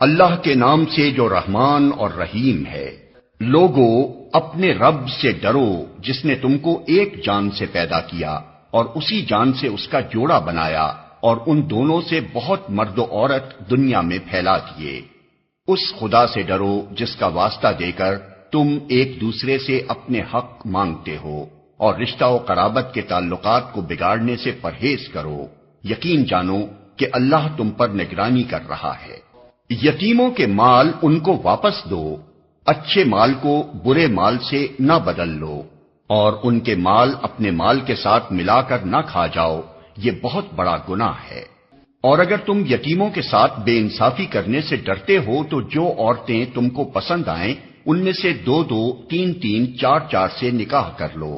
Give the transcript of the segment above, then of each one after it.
اللہ کے نام سے جو رحمان اور رحیم ہے۔ لوگو اپنے رب سے ڈرو جس نے تم کو ایک جان سے پیدا کیا اور اسی جان سے اس کا جوڑا بنایا اور ان دونوں سے بہت مرد و عورت دنیا میں پھیلا دیے۔ اس خدا سے ڈرو جس کا واسطہ دے کر تم ایک دوسرے سے اپنے حق مانگتے ہو، اور رشتہ و قرابت کے تعلقات کو بگاڑنے سے پرہیز کرو۔ یقین جانو کہ اللہ تم پر نگرانی کر رہا ہے۔ یتیموں کے مال ان کو واپس دو، اچھے مال کو برے مال سے نہ بدل لو، اور ان کے مال اپنے مال کے ساتھ ملا کر نہ کھا جاؤ، یہ بہت بڑا گناہ ہے۔ اور اگر تم یتیموں کے ساتھ بے انصافی کرنے سے ڈرتے ہو تو جو عورتیں تم کو پسند آئیں ان میں سے 2-2، 3-3، 4-4 سے نکاح کر لو۔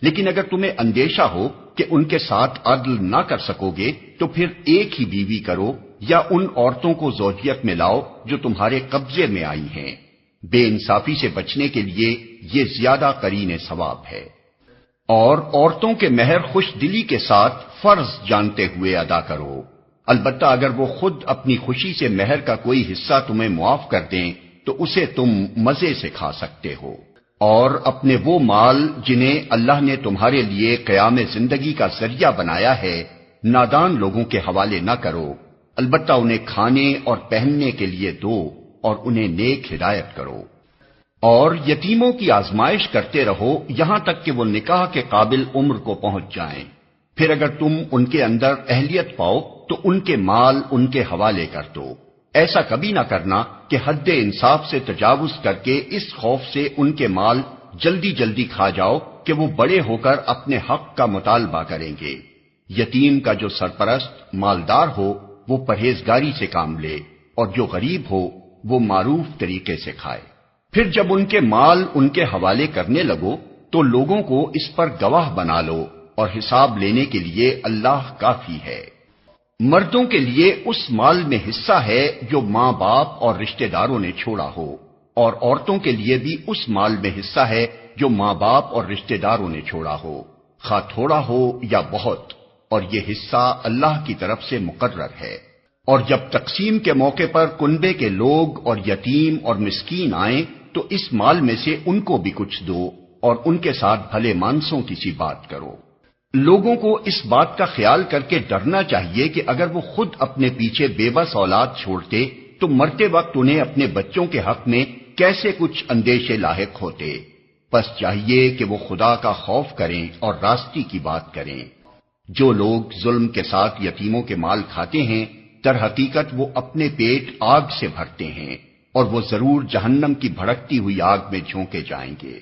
لیکن اگر تمہیں اندیشہ ہو کہ ان کے ساتھ عدل نہ کر سکو گے تو پھر ایک ہی بیوی کرو، یا ان عورتوں کو زوجیت میں لاؤ جو تمہارے قبضے میں آئی ہیں۔ بے انصافی سے بچنے کے لیے یہ زیادہ قرین ثواب ہے۔ اور عورتوں کے مہر خوش دلی کے ساتھ فرض جانتے ہوئے ادا کرو، البتہ اگر وہ خود اپنی خوشی سے مہر کا کوئی حصہ تمہیں معاف کر دیں تو اسے تم مزے سے کھا سکتے ہو۔ اور اپنے وہ مال جنہیں اللہ نے تمہارے لیے قیام زندگی کا ذریعہ بنایا ہے نادان لوگوں کے حوالے نہ کرو، البتہ انہیں کھانے اور پہننے کے لیے دو اور انہیں نیک ہدایت کرو۔ اور یتیموں کی آزمائش کرتے رہو یہاں تک کہ وہ نکاح کے قابل عمر کو پہنچ جائیں، پھر اگر تم ان کے اندر اہلیت پاؤ تو ان کے مال ان کے حوالے کر دو۔ ایسا کبھی نہ کرنا کہ حد انصاف سے تجاوز کر کے اس خوف سے ان کے مال جلدی جلدی کھا جاؤ کہ وہ بڑے ہو کر اپنے حق کا مطالبہ کریں گے۔ یتیم کا جو سرپرست مالدار ہو وہ پرہیزگاری سے کام لے، اور جو غریب ہو وہ معروف طریقے سے کھائے۔ پھر جب ان کے مال ان کے حوالے کرنے لگو تو لوگوں کو اس پر گواہ بنا لو، اور حساب لینے کے لیے اللہ کافی ہے۔ مردوں کے لیے اس مال میں حصہ ہے جو ماں باپ اور رشتہ داروں نے چھوڑا ہو، اور عورتوں کے لیے بھی اس مال میں حصہ ہے جو ماں باپ اور رشتہ داروں نے چھوڑا ہو، خواہ تھوڑا ہو یا بہت، اور یہ حصہ اللہ کی طرف سے مقرر ہے۔ اور جب تقسیم کے موقع پر کنبے کے لوگ اور یتیم اور مسکین آئیں تو اس مال میں سے ان کو بھی کچھ دو، اور ان کے ساتھ بھلے مانسوں کی سی بات کرو۔ لوگوں کو اس بات کا خیال کر کے ڈرنا چاہیے کہ اگر وہ خود اپنے پیچھے بے بس اولاد چھوڑتے تو مرتے وقت انہیں اپنے بچوں کے حق میں کیسے کچھ اندیشے لاحق ہوتے۔ بس چاہیے کہ وہ خدا کا خوف کریں اور راستی کی بات کریں۔ جو لوگ ظلم کے ساتھ یتیموں کے مال کھاتے ہیں در حقیقت وہ اپنے پیٹ آگ سے بھرتے ہیں، اور وہ ضرور جہنم کی بھڑکتی ہوئی آگ میں جھونکے جائیں گے۔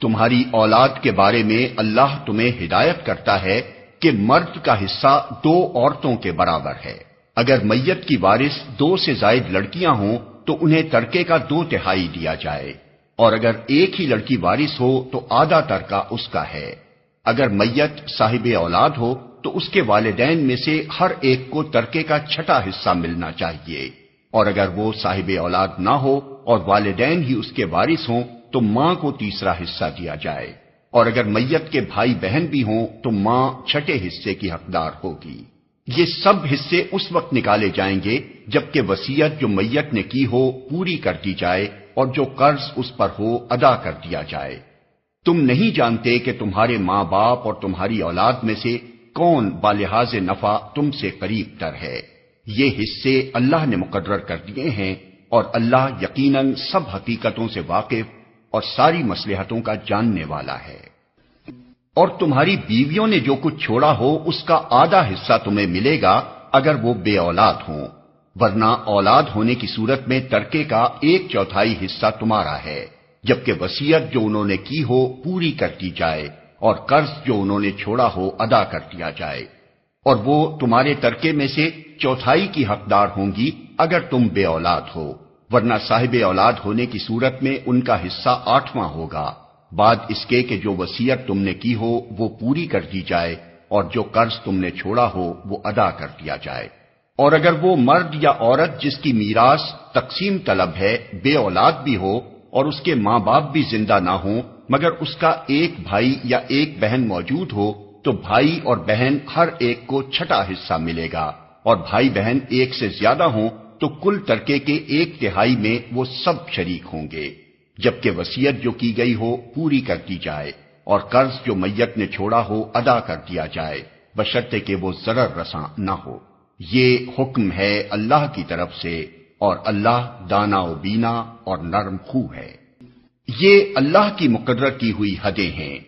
تمہاری اولاد کے بارے میں اللہ تمہیں ہدایت کرتا ہے کہ مرد کا حصہ 2 عورتوں کے برابر ہے۔ اگر میت کی وارث 2 سے زائد لڑکیاں ہوں تو انہیں ترکے کا 2/3 دیا جائے، اور اگر ایک ہی لڑکی وارث ہو تو آدھا ترکہ اس کا ہے۔ اگر میت صاحب اولاد ہو تو اس کے والدین میں سے ہر ایک کو ترکے کا 6واں حصہ ملنا چاہیے، اور اگر وہ صاحب اولاد نہ ہو اور والدین ہی اس کے وارث ہوں تو ماں کو 3واں حصہ دیا جائے، اور اگر میت کے بھائی بہن بھی ہوں تو ماں 6 حصے کی حقدار ہوگی۔ یہ سب حصے اس وقت نکالے جائیں گے جبکہ وصیت جو میت نے کی ہو پوری کر دی جائے اور جو قرض اس پر ہو ادا کر دیا جائے۔ تم نہیں جانتے کہ تمہارے ماں باپ اور تمہاری اولاد میں سے کون بالحاظ نفع تم سے قریب تر ہے۔ یہ حصے اللہ نے مقرر کر دیے ہیں، اور اللہ یقیناً سب حقیقتوں سے واقف اور ساری مصلحتوں کا جاننے والا ہے۔ اور تمہاری بیویوں نے جو کچھ چھوڑا ہو اس کا آدھا حصہ تمہیں ملے گا اگر وہ بے اولاد ہوں، ورنہ اولاد ہونے کی صورت میں ترکے کا 1/4 حصہ تمہارا ہے، جبکہ وصیت جو انہوں نے کی ہو پوری کر دی جائے اور قرض جو انہوں نے چھوڑا ہو ادا کر دیا جائے، اور وہ تمہارے ترکے میں سے 1/4 کی حقدار ہوں گی اگر تم بے اولاد ہو، ورنہ صاحب اولاد ہونے کی صورت میں ان کا حصہ 8واں ہوگا، بعد اس کے کہ جو وصیت تم نے کی ہو وہ پوری کر دی جائے اور جو قرض تم نے چھوڑا ہو وہ ادا کر دیا جائے۔ اور اگر وہ مرد یا عورت جس کی میراث تقسیم طلب ہے بے اولاد بھی ہو اور اس کے ماں باپ بھی زندہ نہ ہوں مگر اس کا ایک بھائی یا ایک بہن موجود ہو تو بھائی اور بہن ہر ایک کو 6واں حصہ ملے گا، اور بھائی بہن ایک سے زیادہ ہوں تو کل ترکے کے 1/3 میں وہ سب شریک ہوں گے، جبکہ وصیت جو کی گئی ہو پوری کر دی جائے اور قرض جو میت نے چھوڑا ہو ادا کر دیا جائے، بشرطے کہ وہ ضرر رساں نہ ہو۔ یہ حکم ہے اللہ کی طرف سے، اور اللہ دانا و بینا اور نرم خو ہے۔ یہ اللہ کی مقرر کی ہوئی حدیں ہیں۔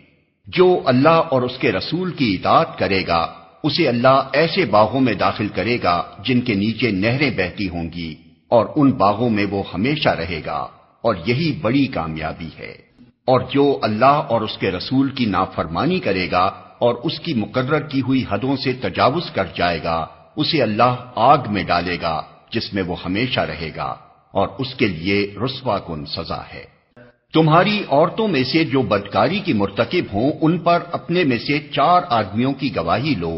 جو اللہ اور اس کے رسول کی اطاعت کرے گا اسے اللہ ایسے باغوں میں داخل کرے گا جن کے نیچے نہریں بہتی ہوں گی، اور ان باغوں میں وہ ہمیشہ رہے گا، اور یہی بڑی کامیابی ہے۔ اور جو اللہ اور اس کے رسول کی نافرمانی کرے گا اور اس کی مقرر کی ہوئی حدوں سے تجاوز کر جائے گا، اسے اللہ آگ میں ڈالے گا جس میں وہ ہمیشہ رہے گا، اور اس کے لیے رسوا کن سزا ہے۔ تمہاری عورتوں میں سے جو بدکاری کی مرتکب ہوں ان پر اپنے میں سے 4 آدمیوں کی گواہی لو،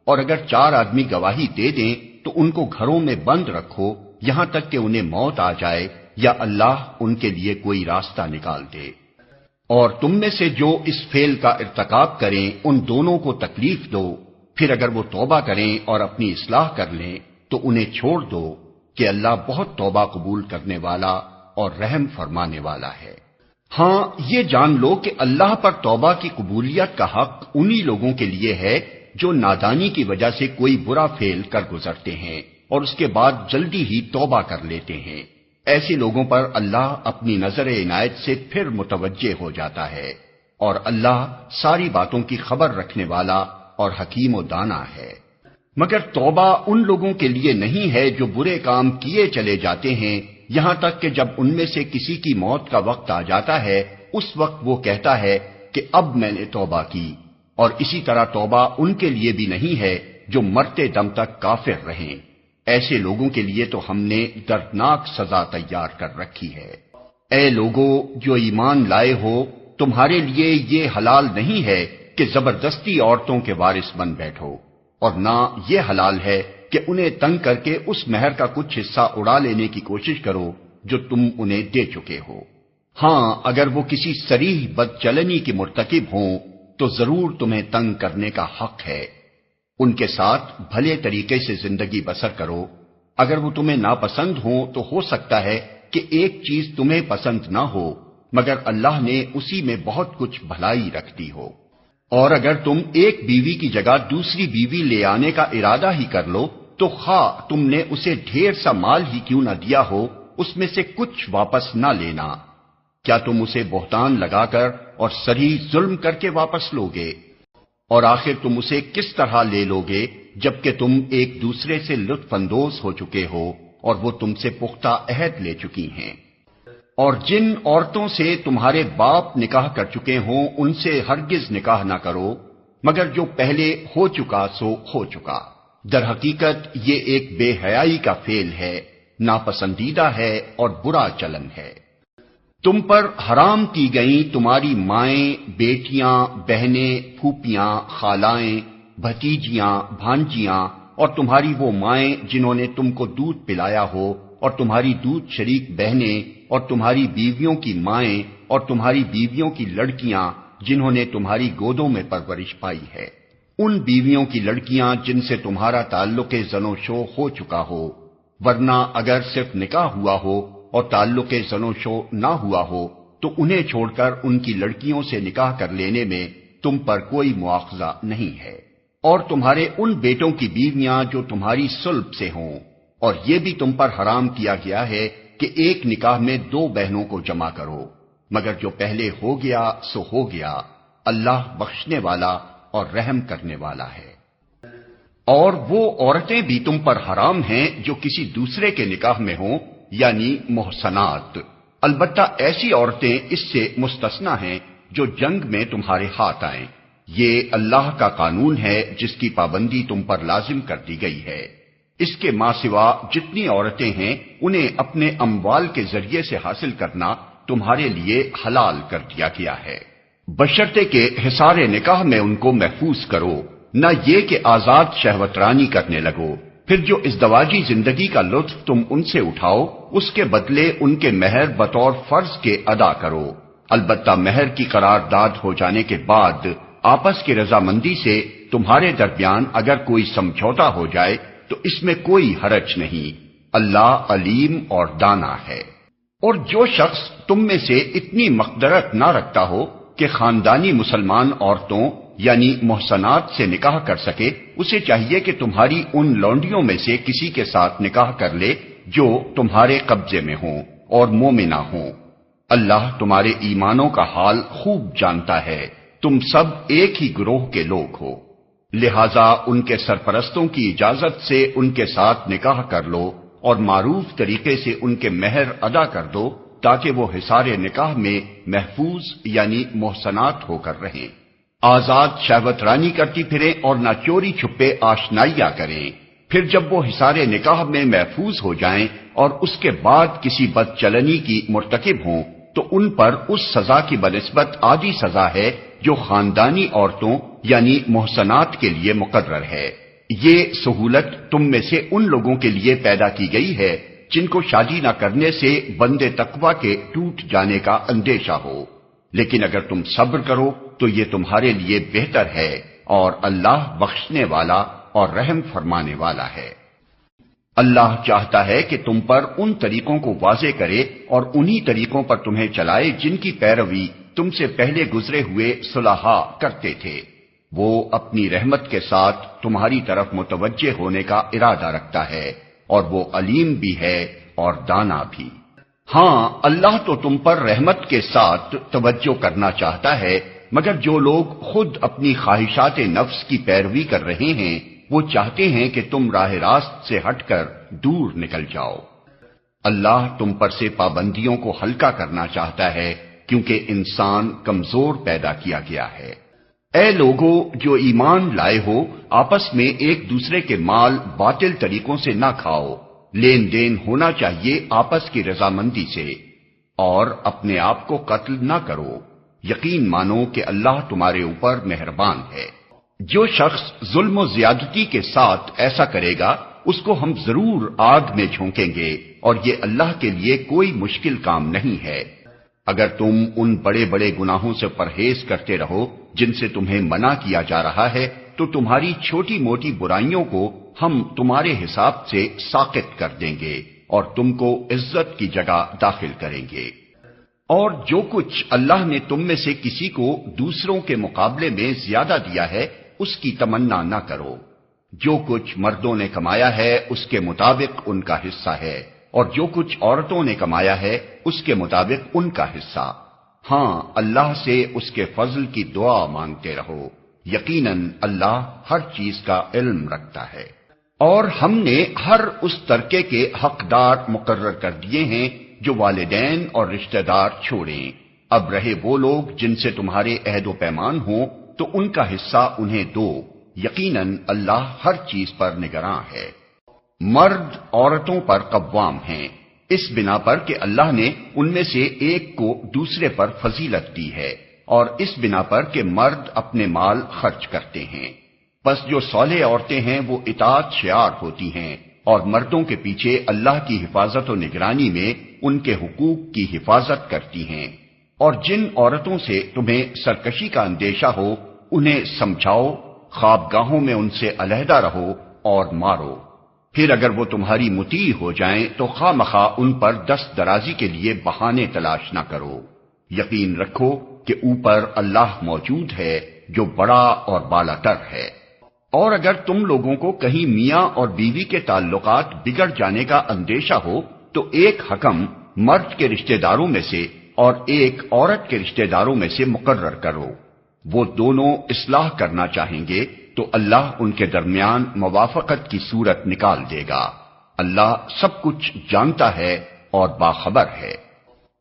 اور اگر 4 آدمی گواہی دے دیں تو ان کو گھروں میں بند رکھو یہاں تک کہ انہیں موت آ جائے یا اللہ ان کے لیے کوئی راستہ نکال دے۔ اور تم میں سے جو اس فعل کا ارتکاب کریں ان دونوں کو تکلیف دو، پھر اگر وہ توبہ کریں اور اپنی اصلاح کر لیں تو انہیں چھوڑ دو کہ اللہ بہت توبہ قبول کرنے والا اور رحم فرمانے والا ہے۔ ہاں یہ جان لو کہ اللہ پر توبہ کی قبولیت کا حق انہی لوگوں کے لیے ہے جو نادانی کی وجہ سے کوئی برا فعل کر گزرتے ہیں اور اس کے بعد جلدی ہی توبہ کر لیتے ہیں۔ ایسے لوگوں پر اللہ اپنی نظر عنایت سے پھر متوجہ ہو جاتا ہے، اور اللہ ساری باتوں کی خبر رکھنے والا اور حکیم و دانا ہے۔ مگر توبہ ان لوگوں کے لیے نہیں ہے جو برے کام کیے چلے جاتے ہیں یہاں تک کہ جب ان میں سے کسی کی موت کا وقت آ جاتا ہے اس وقت وہ کہتا ہے کہ اب میں نے توبہ کی، اور اسی طرح توبہ ان کے لیے بھی نہیں ہے جو مرتے دم تک کافر رہیں۔ ایسے لوگوں کے لیے تو ہم نے دردناک سزا تیار کر رکھی ہے۔ اے لوگو جو ایمان لائے ہو، تمہارے لیے یہ حلال نہیں ہے کہ زبردستی عورتوں کے وارث بن بیٹھو، اور نہ یہ حلال ہے کہ انہیں تنگ کر کے اس مہر کا کچھ حصہ اڑا لینے کی کوشش کرو جو تم انہیں دے چکے ہو۔ ہاں اگر وہ کسی صریح بدچلنی کے مرتکب ہوں تو ضرور تمہیں تنگ کرنے کا حق ہے۔ ان کے ساتھ بھلے طریقے سے زندگی بسر کرو۔ اگر وہ تمہیں ناپسند ہوں تو ہو سکتا ہے کہ ایک چیز تمہیں پسند نہ ہو، مگر اللہ نے اسی میں بہت کچھ بھلائی رکھ دی ہو۔ اور اگر تم ایک بیوی کی جگہ دوسری بیوی لے آنے کا ارادہ ہی کر لو تو خواہ تم نے اسے ڈھیر سا مال ہی کیوں نہ دیا ہو، اس میں سے کچھ واپس نہ لینا۔ کیا تم اسے بہتان لگا کر اور صریح ظلم کر کے واپس لوگے؟ اور آخر تم اسے کس طرح لے لوگے جبکہ تم ایک دوسرے سے لطف اندوز ہو چکے ہو اور وہ تم سے پختہ عہد لے چکی ہیں؟ اور جن عورتوں سے تمہارے باپ نکاح کر چکے ہوں ان سے ہرگز نکاح نہ کرو مگر جو پہلے ہو چکا سو ہو چکا۔ در حقیقت یہ ایک بے حیائی کا فعل ہے، ناپسندیدہ ہے اور برا چلن ہے۔ تم پر حرام کی گئیں تمہاری مائیں، بیٹیاں، بہنیں، پھوپھیاں، خالائیں، بھتیجیاں، بھانجیاں، اور تمہاری وہ مائیں جنہوں نے تم کو دودھ پلایا ہو، اور تمہاری دودھ شریک بہنیں، اور تمہاری بیویوں کی مائیں، اور تمہاری بیویوں کی لڑکیاں جنہوں نے تمہاری گودوں میں پرورش پائی ہے۔ ان بیویوں کی لڑکیاں جن سے تمہارا تعلق زن و شو ہو چکا ہو، ورنہ اگر صرف نکاح ہوا ہو اور تعلق زن و شو نہ ہوا ہو تو انہیں چھوڑ کر ان کی لڑکیوں سے نکاح کر لینے میں تم پر کوئی مواخذہ نہیں ہے۔ اور تمہارے ان بیٹوں کی بیویاں جو تمہاری صلب سے ہوں، اور یہ بھی تم پر حرام کیا گیا ہے کہ ایک نکاح میں 2 بہنوں کو جمع کرو، مگر جو پہلے ہو گیا سو ہو گیا، اللہ بخشنے والا اور رحم کرنے والا ہے۔ اور وہ عورتیں بھی تم پر حرام ہیں جو کسی دوسرے کے نکاح میں ہوں، یعنی محصنات، البتہ ایسی عورتیں اس سے مستثنی ہیں جو جنگ میں تمہارے ہاتھ آئیں۔ یہ اللہ کا قانون ہے جس کی پابندی تم پر لازم کر دی گئی ہے۔ اس کے ماں سوا جتنی عورتیں ہیں انہیں اپنے اموال کے ذریعے سے حاصل کرنا تمہارے لیے حلال کر دیا گیا ہے، بشرطے کہ حصار نکاح میں ان کو محفوظ کرو، نہ یہ کہ آزاد شہوت رانی کرنے لگو۔ پھر جو ازدواجی زندگی کا لطف تم ان سے اٹھاؤ اس کے بدلے ان کے مہر بطور فرض کے ادا کرو، البتہ مہر کی قرارداد ہو جانے کے بعد آپس کی رضامندی سے تمہارے درمیان اگر کوئی سمجھوتا ہو جائے تو اس میں کوئی حرج نہیں۔ اللہ علیم اور دانا ہے۔ اور جو شخص تم میں سے اتنی مقدرت نہ رکھتا ہو کہ خاندانی مسلمان عورتوں یعنی محصنات سے نکاح کر سکے، اسے چاہیے کہ تمہاری ان لونڈیوں میں سے کسی کے ساتھ نکاح کر لے جو تمہارے قبضے میں ہوں اور مومنہ ہوں۔ اللہ تمہارے ایمانوں کا حال خوب جانتا ہے، تم سب ایک ہی گروہ کے لوگ ہو، لہذا ان کے سرپرستوں کی اجازت سے ان کے ساتھ نکاح کر لو اور معروف طریقے سے ان کے مہر ادا کر دو تاکہ وہ حصار نکاح میں محفوظ یعنی محصنات ہو کر رہیں، آزاد شہوت رانی کرتی پھریں اور نہ چوری چھپے آشنائیاں کریں۔ پھر جب وہ حصار نکاح میں محفوظ ہو جائیں اور اس کے بعد کسی بد چلنی کی مرتکب ہوں تو ان پر اس سزا کی بنسبت آدھی سزا ہے جو خاندانی عورتوں یعنی محصنات کے لیے مقرر ہے۔ یہ سہولت تم میں سے ان لوگوں کے لیے پیدا کی گئی ہے جن کو شادی نہ کرنے سے بندے تقوی کے ٹوٹ جانے کا اندیشہ ہو، لیکن اگر تم صبر کرو تو یہ تمہارے لیے بہتر ہے، اور اللہ بخشنے والا اور رحم فرمانے والا ہے۔ اللہ چاہتا ہے کہ تم پر ان طریقوں کو واضح کرے اور انہی طریقوں پر تمہیں چلائے جن کی پیروی تم سے پہلے گزرے ہوئے صلحاء کرتے تھے۔ وہ اپنی رحمت کے ساتھ تمہاری طرف متوجہ ہونے کا ارادہ رکھتا ہے، اور وہ علیم بھی ہے اور دانا بھی۔ ہاں، اللہ تو تم پر رحمت کے ساتھ توجہ کرنا چاہتا ہے، مگر جو لوگ خود اپنی خواہشات نفس کی پیروی کر رہے ہیں وہ چاہتے ہیں کہ تم راہ راست سے ہٹ کر دور نکل جاؤ۔ اللہ تم پر سے پابندیوں کو ہلکا کرنا چاہتا ہے کیونکہ انسان کمزور پیدا کیا گیا ہے۔ اے لوگو جو ایمان لائے ہو، آپس میں ایک دوسرے کے مال باطل طریقوں سے نہ کھاؤ، لین دین ہونا چاہیے آپس کی رضامندی سے، اور اپنے آپ کو قتل نہ کرو، یقین مانو کہ اللہ تمہارے اوپر مہربان ہے۔ جو شخص ظلم و زیادتی کے ساتھ ایسا کرے گا اس کو ہم ضرور آگ میں جھونکیں گے، اور یہ اللہ کے لیے کوئی مشکل کام نہیں ہے۔ اگر تم ان بڑے بڑے گناہوں سے پرہیز کرتے رہو جن سے تمہیں منع کیا جا رہا ہے تو تمہاری چھوٹی موٹی برائیوں کو ہم تمہارے حساب سے ساقط کر دیں گے اور تم کو عزت کی جگہ داخل کریں گے۔ اور جو کچھ اللہ نے تم میں سے کسی کو دوسروں کے مقابلے میں زیادہ دیا ہے اس کی تمنا نہ کرو، جو کچھ مردوں نے کمایا ہے اس کے مطابق ان کا حصہ ہے، اور جو کچھ عورتوں نے کمایا ہے اس کے مطابق ان کا حصہ۔ ہاں، اللہ سے اس کے فضل کی دعا مانگتے رہو، یقیناً اللہ ہر چیز کا علم رکھتا ہے۔ اور ہم نے ہر اس ترکے کے حقدار مقرر کر دیے ہیں جو والدین اور رشتہ دار چھوڑیں، اب رہے وہ لوگ جن سے تمہارے عہد و پیمان ہوں تو ان کا حصہ انہیں دو، یقیناً اللہ ہر چیز پر نگراں ہے۔ مرد عورتوں پر قوام ہیں اس بنا پر کہ اللہ نے ان میں سے ایک کو دوسرے پر فضیلت دی ہے، اور اس بنا پر کہ مرد اپنے مال خرچ کرتے ہیں، بس جو صالح عورتیں ہیں وہ اطاعت شعار ہوتی ہیں، اور مردوں کے پیچھے اللہ کی حفاظت و نگرانی میں ان کے حقوق کی حفاظت کرتی ہیں۔ اور جن عورتوں سے تمہیں سرکشی کا اندیشہ ہو انہیں سمجھاؤ، خوابگاہوں میں ان سے علیحدہ رہو اور مارو، پھر اگر وہ تمہاری مطیع ہو جائیں تو خواہ مخواہ ان پر دست درازی کے لیے بہانے تلاش نہ کرو، یقین رکھو کہ اوپر اللہ موجود ہے جو بڑا اور بالا تر ہے۔ اور اگر تم لوگوں کو کہیں میاں اور بیوی کے تعلقات بگڑ جانے کا اندیشہ ہو تو ایک حکم مرد کے رشتہ داروں میں سے اور ایک عورت کے رشتہ داروں میں سے مقرر کرو، وہ دونوں اصلاح کرنا چاہیں گے تو اللہ ان کے درمیان موافقت کی صورت نکال دے گا، اللہ سب کچھ جانتا ہے اور باخبر ہے۔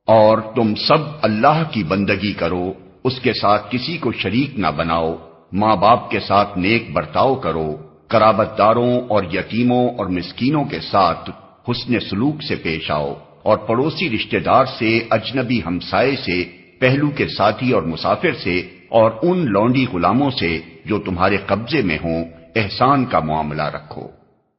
اور تم سب اللہ کی بندگی کرو، اس کے ساتھ کسی کو شریک نہ بناؤ، ماں باپ کے ساتھ نیک برتاؤ کرو، قرابت داروں اور یتیموں اور مسکینوں کے ساتھ حسن سلوک سے پیش آؤ، اور پڑوسی رشتہ دار سے، اجنبی ہمسائے سے، پہلو کے ساتھی اور مسافر سے، اور ان لونڈی غلاموں سے جو تمہارے قبضے میں ہوں احسان کا معاملہ رکھو۔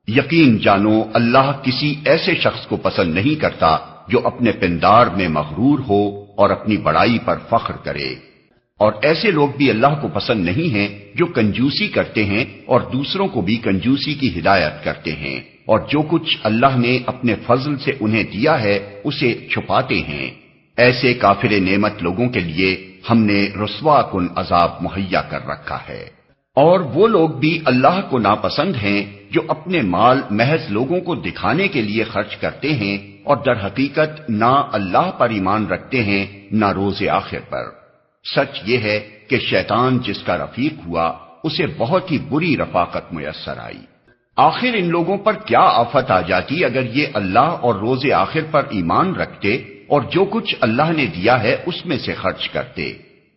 یقین جانو اللہ کسی ایسے شخص کو پسند نہیں کرتا جو اپنے پندار میں مغرور ہو اور اپنی بڑائی پر فخر کرے، اور ایسے لوگ بھی اللہ کو پسند نہیں ہیں جو کنجوسی کرتے ہیں اور دوسروں کو بھی کنجوسی کی ہدایت کرتے ہیں۔ اور جو کچھ اللہ نے اپنے فضل سے انہیں دیا ہے اسے چھپاتے ہیں، ایسے کافر نعمت لوگوں کے لیے ہم نے رسوا کن عذاب مہیا کر رکھا ہے۔ اور وہ لوگ بھی اللہ کو ناپسند ہیں جو اپنے مال محض لوگوں کو دکھانے کے لیے خرچ کرتے ہیں اور در حقیقت نہ اللہ پر ایمان رکھتے ہیں نہ روز آخر پر۔ سچ یہ ہے کہ شیطان جس کا رفیق ہوا اسے بہت ہی بری رفاقت میسر آئی۔ آخر ان لوگوں پر کیا آفت آ جاتی اگر یہ اللہ اور روز آخر پر ایمان رکھتے اور جو کچھ اللہ نے دیا ہے اس میں سے خرچ کرتے۔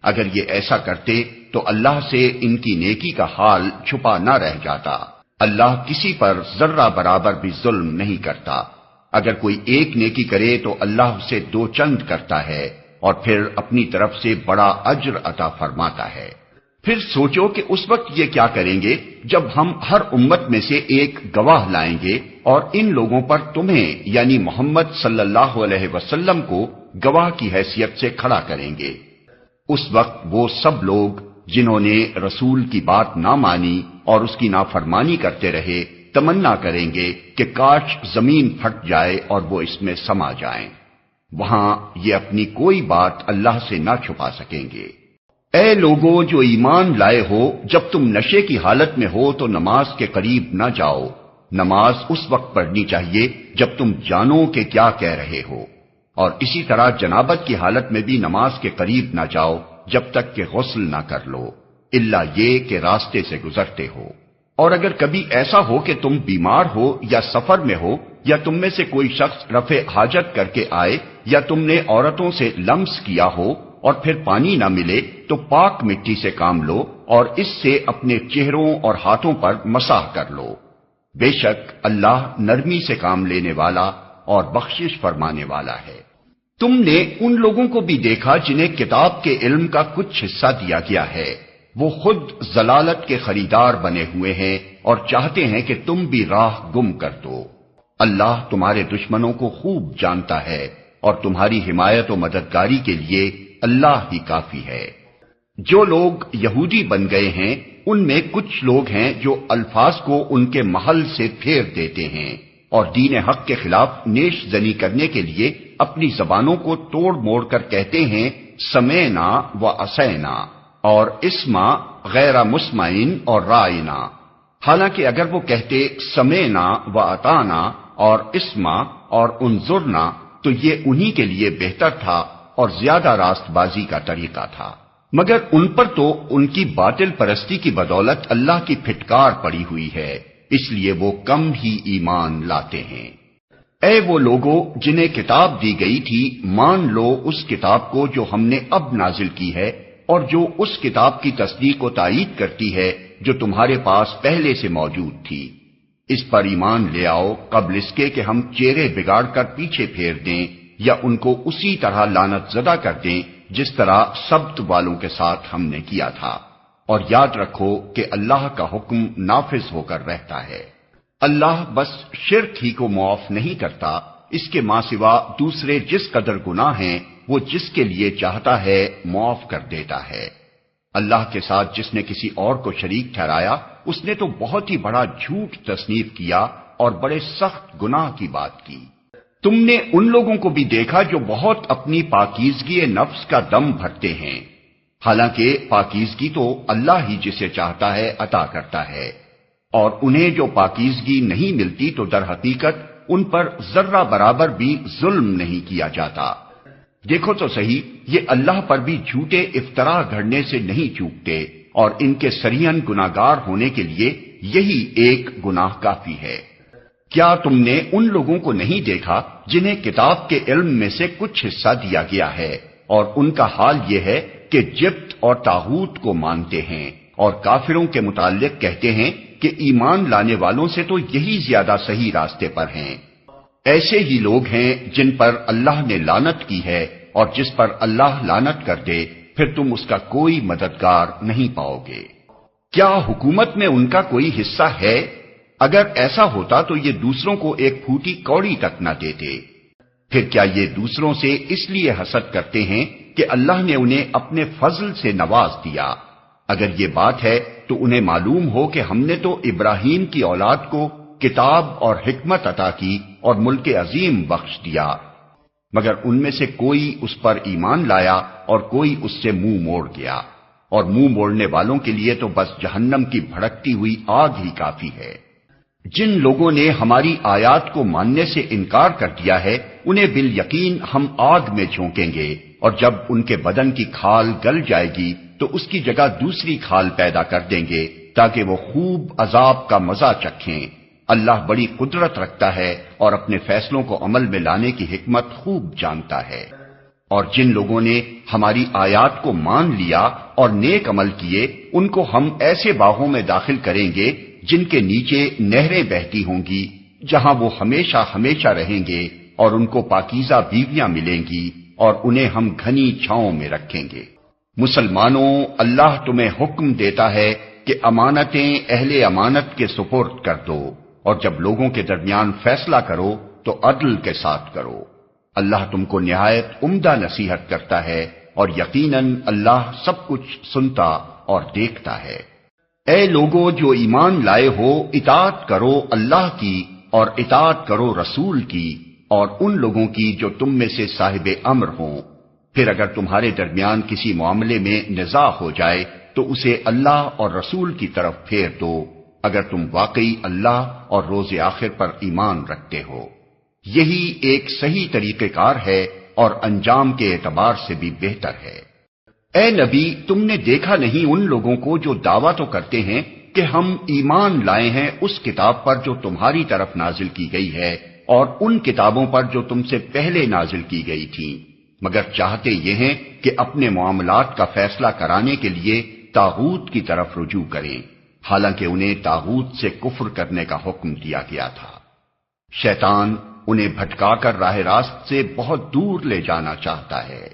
اگر یہ ایسا کرتے تو اللہ سے ان کی نیکی کا حال چھپا نہ رہ جاتا۔ اللہ کسی پر ذرہ برابر بھی ظلم نہیں کرتا۔ اگر کوئی ایک نیکی کرے تو اللہ اسے دو چند کرتا ہے اور پھر اپنی طرف سے بڑا اجر عطا فرماتا ہے۔ پھر سوچو کہ اس وقت یہ کیا کریں گے جب ہم ہر امت میں سے ایک گواہ لائیں گے اور ان لوگوں پر تمہیں یعنی محمد صلی اللہ علیہ وسلم کو گواہ کی حیثیت سے کھڑا کریں گے۔ اس وقت وہ سب لوگ جنہوں نے رسول کی بات نہ مانی اور اس کی نافرمانی کرتے رہے تمنا کریں گے کہ کاش زمین پھٹ جائے اور وہ اس میں سما جائیں۔ وہاں یہ اپنی کوئی بات اللہ سے نہ چھپا سکیں گے۔ اے لوگوں جو ایمان لائے ہو، جب تم نشے کی حالت میں ہو تو نماز کے قریب نہ جاؤ۔ نماز اس وقت پڑھنی چاہیے جب تم جانو کہ کیا کہہ رہے ہو، اور اسی طرح جنابت کی حالت میں بھی نماز کے قریب نہ جاؤ جب تک کہ غسل نہ کر لو، الا یہ کہ راستے سے گزرتے ہو۔ اور اگر کبھی ایسا ہو کہ تم بیمار ہو یا سفر میں ہو یا تم میں سے کوئی شخص رفع حاجت کر کے آئے یا تم نے عورتوں سے لمس کیا ہو اور پھر پانی نہ ملے تو پاک مٹی سے کام لو اور اس سے اپنے چہروں اور ہاتھوں پر مسح کر لو۔ بے شک اللہ نرمی سے کام لینے والا اور بخشش فرمانے والا ہے۔ تم نے ان لوگوں کو بھی دیکھا جنہیں کتاب کے علم کا کچھ حصہ دیا گیا ہے، وہ خود ضلالت کے خریدار بنے ہوئے ہیں اور چاہتے ہیں کہ تم بھی راہ گم کر دو۔ اللہ تمہارے دشمنوں کو خوب جانتا ہے اور تمہاری حمایت و مددگاری کے لیے اللہ ہی کافی ہے۔ جو لوگ یہودی بن گئے ہیں ان میں کچھ لوگ ہیں جو الفاظ کو ان کے محل سے پھیر دیتے ہیں اور دین حق کے خلاف نیش زنی کرنے کے لیے اپنی زبانوں کو توڑ موڑ کر کہتے ہیں سمینا و اسینا اور اسما غیر مسمعین اور رائنا، حالانکہ اگر وہ کہتے سمینا و اطانا اور اسما اور انظرنا تو یہ انہی کے لیے بہتر تھا اور زیادہ راست بازی کا طریقہ تھا، مگر ان پر تو ان کی باطل پرستی کی بدولت اللہ کی پھٹکار پڑی ہوئی ہے، اس لیے وہ کم ہی ایمان لاتے ہیں۔ اے وہ لوگوں جنہیں کتاب دی گئی تھی، مان لو اس کتاب کو جو ہم نے اب نازل کی ہے اور جو اس کتاب کی تصدیق و تائید کرتی ہے جو تمہارے پاس پہلے سے موجود تھی۔ اس پر ایمان لے آؤ قبل اس کے کہ ہم چہرے بگاڑ کر پیچھے پھیر دیں یا ان کو اسی طرح لعنت زدہ کر دیں جس طرح سبت والوں کے ساتھ ہم نے کیا تھا، اور یاد رکھو کہ اللہ کا حکم نافذ ہو کر رہتا ہے۔ اللہ بس شرک ہی کو معاف نہیں کرتا، اس کے ماں سوا دوسرے جس قدر گناہ ہیں وہ جس کے لیے چاہتا ہے معاف کر دیتا ہے۔ اللہ کے ساتھ جس نے کسی اور کو شریک ٹھہرایا اس نے تو بہت ہی بڑا جھوٹ تصنیف کیا اور بڑے سخت گناہ کی بات کی۔ تم نے ان لوگوں کو بھی دیکھا جو بہت اپنی پاکیزگی نفس کا دم بھرتے ہیں، حالانکہ پاکیزگی تو اللہ ہی جسے چاہتا ہے عطا کرتا ہے، اور انہیں جو پاکیزگی نہیں ملتی تو در حقیقت ان پر ذرہ برابر بھی ظلم نہیں کیا جاتا۔ دیکھو تو صحیح، یہ اللہ پر بھی جھوٹے افطرا گھڑنے سے نہیں چوکتے، اور ان کے سریحن گناہگار ہونے کے لیے یہی ایک گناہ کافی ہے۔ کیا تم نے ان لوگوں کو نہیں دیکھا جنہیں کتاب کے علم میں سے کچھ حصہ دیا گیا ہے، اور ان کا حال یہ ہے کہ جبت اور طاغوت کو مانتے ہیں، اور کافروں کے متعلق کہتے ہیں کہ ایمان لانے والوں سے تو یہی زیادہ صحیح راستے پر ہیں۔ ایسے ہی لوگ ہیں جن پر اللہ نے لعنت کی ہے، اور جس پر اللہ لعنت کر دے پھر تم اس کا کوئی مددگار نہیں پاؤ گے۔ کیا حکومت میں ان کا کوئی حصہ ہے؟ اگر ایسا ہوتا تو یہ دوسروں کو ایک پھوٹی کوڑی تک نہ دیتے۔ پھر کیا یہ دوسروں سے اس لیے حسد کرتے ہیں کہ اللہ نے انہیں اپنے فضل سے نواز دیا؟ اگر یہ بات ہے تو انہیں معلوم ہو کہ ہم نے تو ابراہیم کی اولاد کو کتاب اور حکمت عطا کی اور ملک عظیم بخش دیا، مگر ان میں سے کوئی اس پر ایمان لایا اور کوئی اس سے منہ موڑ گیا، اور منہ موڑنے والوں کے لیے تو بس جہنم کی بھڑکتی ہوئی آگ ہی کافی ہے۔ جن لوگوں نے ہماری آیات کو ماننے سے انکار کر دیا ہے انہیں بالیقین ہم آگ میں جھونکیں گے، اور جب ان کے بدن کی کھال گل جائے گی تو اس کی جگہ دوسری کھال پیدا کر دیں گے تاکہ وہ خوب عذاب کا مزہ چکھیں۔ اللہ بڑی قدرت رکھتا ہے اور اپنے فیصلوں کو عمل میں لانے کی حکمت خوب جانتا ہے۔ اور جن لوگوں نے ہماری آیات کو مان لیا اور نیک عمل کیے ان کو ہم ایسے باغوں میں داخل کریں گے جن کے نیچے نہریں بہتی ہوں گی، جہاں وہ ہمیشہ ہمیشہ رہیں گے، اور ان کو پاکیزہ بیویاں ملیں گی اور انہیں ہم گھنی چھاؤں میں رکھیں گے۔ مسلمانوں، اللہ تمہیں حکم دیتا ہے کہ امانتیں اہل امانت کے سپرد کر دو، اور جب لوگوں کے درمیان فیصلہ کرو تو عدل کے ساتھ کرو۔ اللہ تم کو نہایت عمدہ نصیحت کرتا ہے، اور یقیناً اللہ سب کچھ سنتا اور دیکھتا ہے۔ اے لوگو جو ایمان لائے ہو، اطاعت کرو اللہ کی اور اطاعت کرو رسول کی اور ان لوگوں کی جو تم میں سے صاحب امر ہوں۔ پھر اگر تمہارے درمیان کسی معاملے میں نزاع ہو جائے تو اسے اللہ اور رسول کی طرف پھیر دو، اگر تم واقعی اللہ اور روز آخر پر ایمان رکھتے ہو۔ یہی ایک صحیح طریقہ کار ہے اور انجام کے اعتبار سے بھی بہتر ہے۔ اے نبی، تم نے دیکھا نہیں ان لوگوں کو جو دعویٰ تو کرتے ہیں کہ ہم ایمان لائے ہیں اس کتاب پر جو تمہاری طرف نازل کی گئی ہے اور ان کتابوں پر جو تم سے پہلے نازل کی گئی تھیں، مگر چاہتے یہ ہیں کہ اپنے معاملات کا فیصلہ کرانے کے لیے طاغوت کی طرف رجوع کریں، حالانکہ انہیں طاغوت سے کفر کرنے کا حکم دیا گیا تھا۔ شیطان انہیں بھٹکا کر راہ راست سے بہت دور لے جانا چاہتا ہے،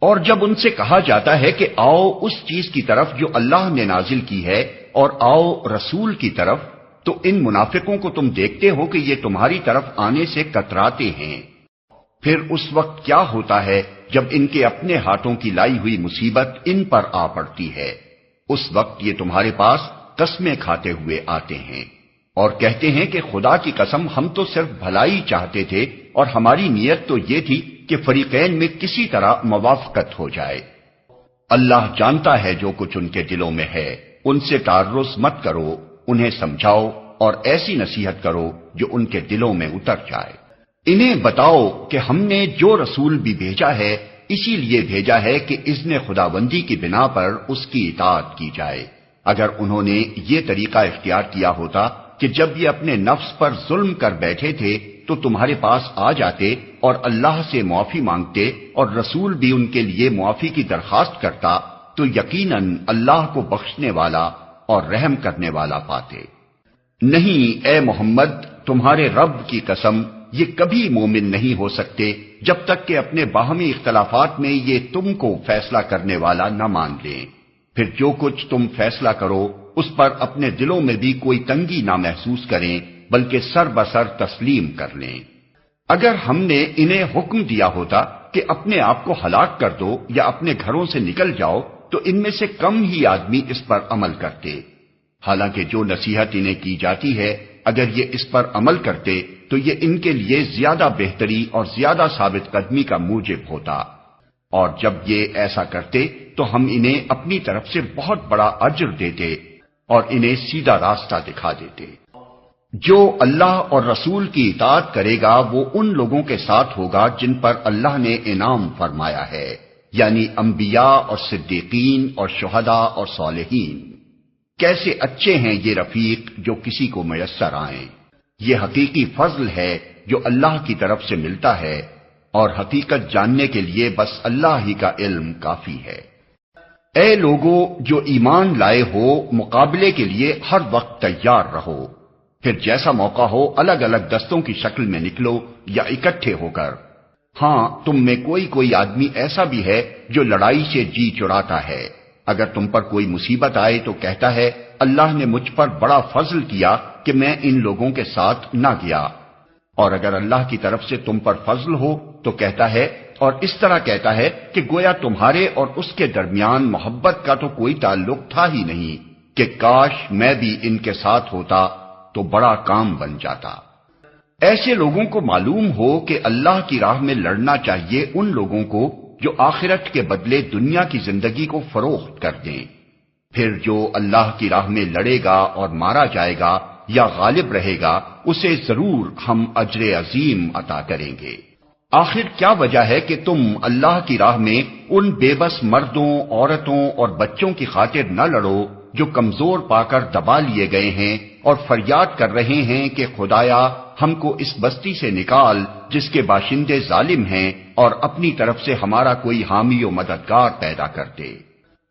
اور جب ان سے کہا جاتا ہے کہ آؤ اس چیز کی طرف جو اللہ نے نازل کی ہے اور آؤ رسول کی طرف، تو ان منافقوں کو تم دیکھتے ہو کہ یہ تمہاری طرف آنے سے کتراتے ہیں۔ پھر اس وقت کیا ہوتا ہے جب ان کے اپنے ہاتھوں کی لائی ہوئی مصیبت ان پر آ پڑتی ہے، اس وقت یہ تمہارے پاس قسمیں کھاتے ہوئے آتے ہیں اور کہتے ہیں کہ خدا کی قسم ہم تو صرف بھلائی چاہتے تھے اور ہماری نیت تو یہ تھی کہ فریقین میں کسی طرح موافقت ہو جائے۔ اللہ جانتا ہے جو کچھ ان کے دلوں میں ہے، ان سے تعرض مت کرو، انہیں سمجھاؤ اور ایسی نصیحت کرو جو ان کے دلوں میں اتر جائے۔ انہیں بتاؤ کہ ہم نے جو رسول بھی بھیجا ہے اسی لیے بھیجا ہے کہ اذن خداوندی کی بنا پر اس کی اطاعت کی جائے۔ اگر انہوں نے یہ طریقہ اختیار کیا ہوتا کہ جب یہ اپنے نفس پر ظلم کر بیٹھے تھے تو تمہارے پاس آ جاتے اور اللہ سے معافی مانگتے اور رسول بھی ان کے لیے معافی کی درخواست کرتا تو یقیناً اللہ کو بخشنے والا اور رحم کرنے والا پاتے۔ نہیں اے محمد، تمہارے رب کی قسم، یہ کبھی مومن نہیں ہو سکتے جب تک کہ اپنے باہمی اختلافات میں یہ تم کو فیصلہ کرنے والا نہ مان لیں۔ پھر جو کچھ تم فیصلہ کرو اس پر اپنے دلوں میں بھی کوئی تنگی نہ محسوس کریں، بلکہ سر بسر تسلیم کر لیں۔ اگر ہم نے انہیں حکم دیا ہوتا کہ اپنے آپ کو ہلاک کر دو یا اپنے گھروں سے نکل جاؤ تو ان میں سے کم ہی آدمی اس پر عمل کرتے، حالانکہ جو نصیحت انہیں کی جاتی ہے اگر یہ اس پر عمل کرتے تو یہ ان کے لیے زیادہ بہتری اور زیادہ ثابت قدمی کا موجب ہوتا، اور جب یہ ایسا کرتے تو ہم انہیں اپنی طرف سے بہت بڑا اجر دیتے اور انہیں سیدھا راستہ دکھا دیتے۔ جو اللہ اور رسول کی اطاعت کرے گا وہ ان لوگوں کے ساتھ ہوگا جن پر اللہ نے انعام فرمایا ہے، یعنی انبیاء اور صدیقین اور شہداء اور صالحین۔ کیسے اچھے ہیں یہ رفیق جو کسی کو میسر آئیں۔ یہ حقیقی فضل ہے جو اللہ کی طرف سے ملتا ہے، اور حقیقت جاننے کے لیے بس اللہ ہی کا علم کافی ہے۔ اے لوگو جو ایمان لائے ہو، مقابلے کے لیے ہر وقت تیار رہو، پھر جیسا موقع ہو الگ الگ دستوں کی شکل میں نکلو یا اکٹھے ہو کر۔ ہاں، تم میں کوئی آدمی ایسا بھی ہے جو لڑائی سے جی چڑاتا ہے، اگر تم پر کوئی مصیبت آئے تو کہتا ہے اللہ نے مجھ پر بڑا فضل کیا کہ میں ان لوگوں کے ساتھ نہ گیا، اور اگر اللہ کی طرف سے تم پر فضل ہو تو کہتا ہے، اور اس طرح کہتا ہے کہ گویا تمہارے اور اس کے درمیان محبت کا تو کوئی تعلق تھا ہی نہیں، کہ کاش میں بھی ان کے ساتھ ہوتا تو بڑا کام بن جاتا۔ ایسے لوگوں کو معلوم ہو کہ اللہ کی راہ میں لڑنا چاہیے ان لوگوں کو جو آخرت کے بدلے دنیا کی زندگی کو فروخت کر دیں، پھر جو اللہ کی راہ میں لڑے گا اور مارا جائے گا یا غالب رہے گا اسے ضرور ہم اجر عظیم عطا کریں گے۔ آخر کیا وجہ ہے کہ تم اللہ کی راہ میں ان بے بس مردوں، عورتوں اور بچوں کی خاطر نہ لڑو جو کمزور پا کر دبا لیے گئے ہیں اور فریاد کر رہے ہیں کہ خدایا ہم کو اس بستی سے نکال جس کے باشندے ظالم ہیں، اور اپنی طرف سے ہمارا کوئی حامی و مددگار پیدا کر دے۔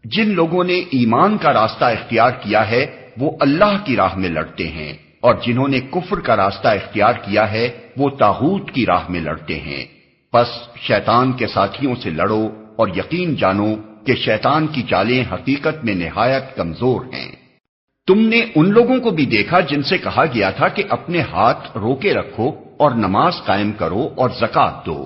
جن لوگوں نے ایمان کا راستہ اختیار کیا ہے وہ اللہ کی راہ میں لڑتے ہیں، اور جنہوں نے کفر کا راستہ اختیار کیا ہے وہ طاغوت کی راہ میں لڑتے ہیں۔ پس شیطان کے ساتھیوں سے لڑو اور یقین جانو کہ شیطان کی چالیں حقیقت میں نہایت کمزور ہیں۔ تم نے ان لوگوں کو بھی دیکھا جن سے کہا گیا تھا کہ اپنے ہاتھ روکے رکھو اور نماز قائم کرو اور زکوٰۃ دو۔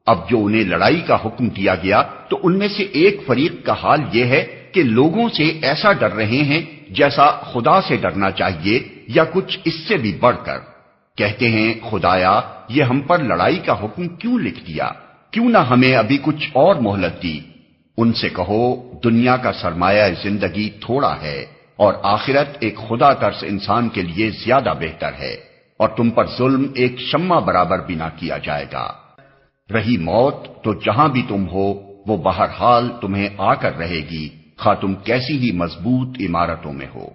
اب جو انہیں لڑائی کا حکم دیا گیا تو ان میں سے ایک فریق کا حال یہ ہے کہ لوگوں سے ایسا ڈر رہے ہیں جیسا خدا سے ڈرنا چاہیے یا کچھ اس سے بھی بڑھ کر۔ کہتے ہیں خدایا یہ ہم پر لڑائی کا حکم کیوں لکھ دیا، کیوں نہ ہمیں ابھی کچھ اور مہلت دی۔ ان سے کہو دنیا کا سرمایہ زندگی تھوڑا ہے اور آخرت ایک خدا ترس انسان کے لیے زیادہ بہتر ہے، اور تم پر ظلم ایک شمع برابر بھی نہ کیا جائے گا۔ رہی موت تو جہاں بھی تم ہو وہ بہرحال تمہیں آ کر رہے گی، خواہ تم کیسی ہی مضبوط عمارتوں میں ہو۔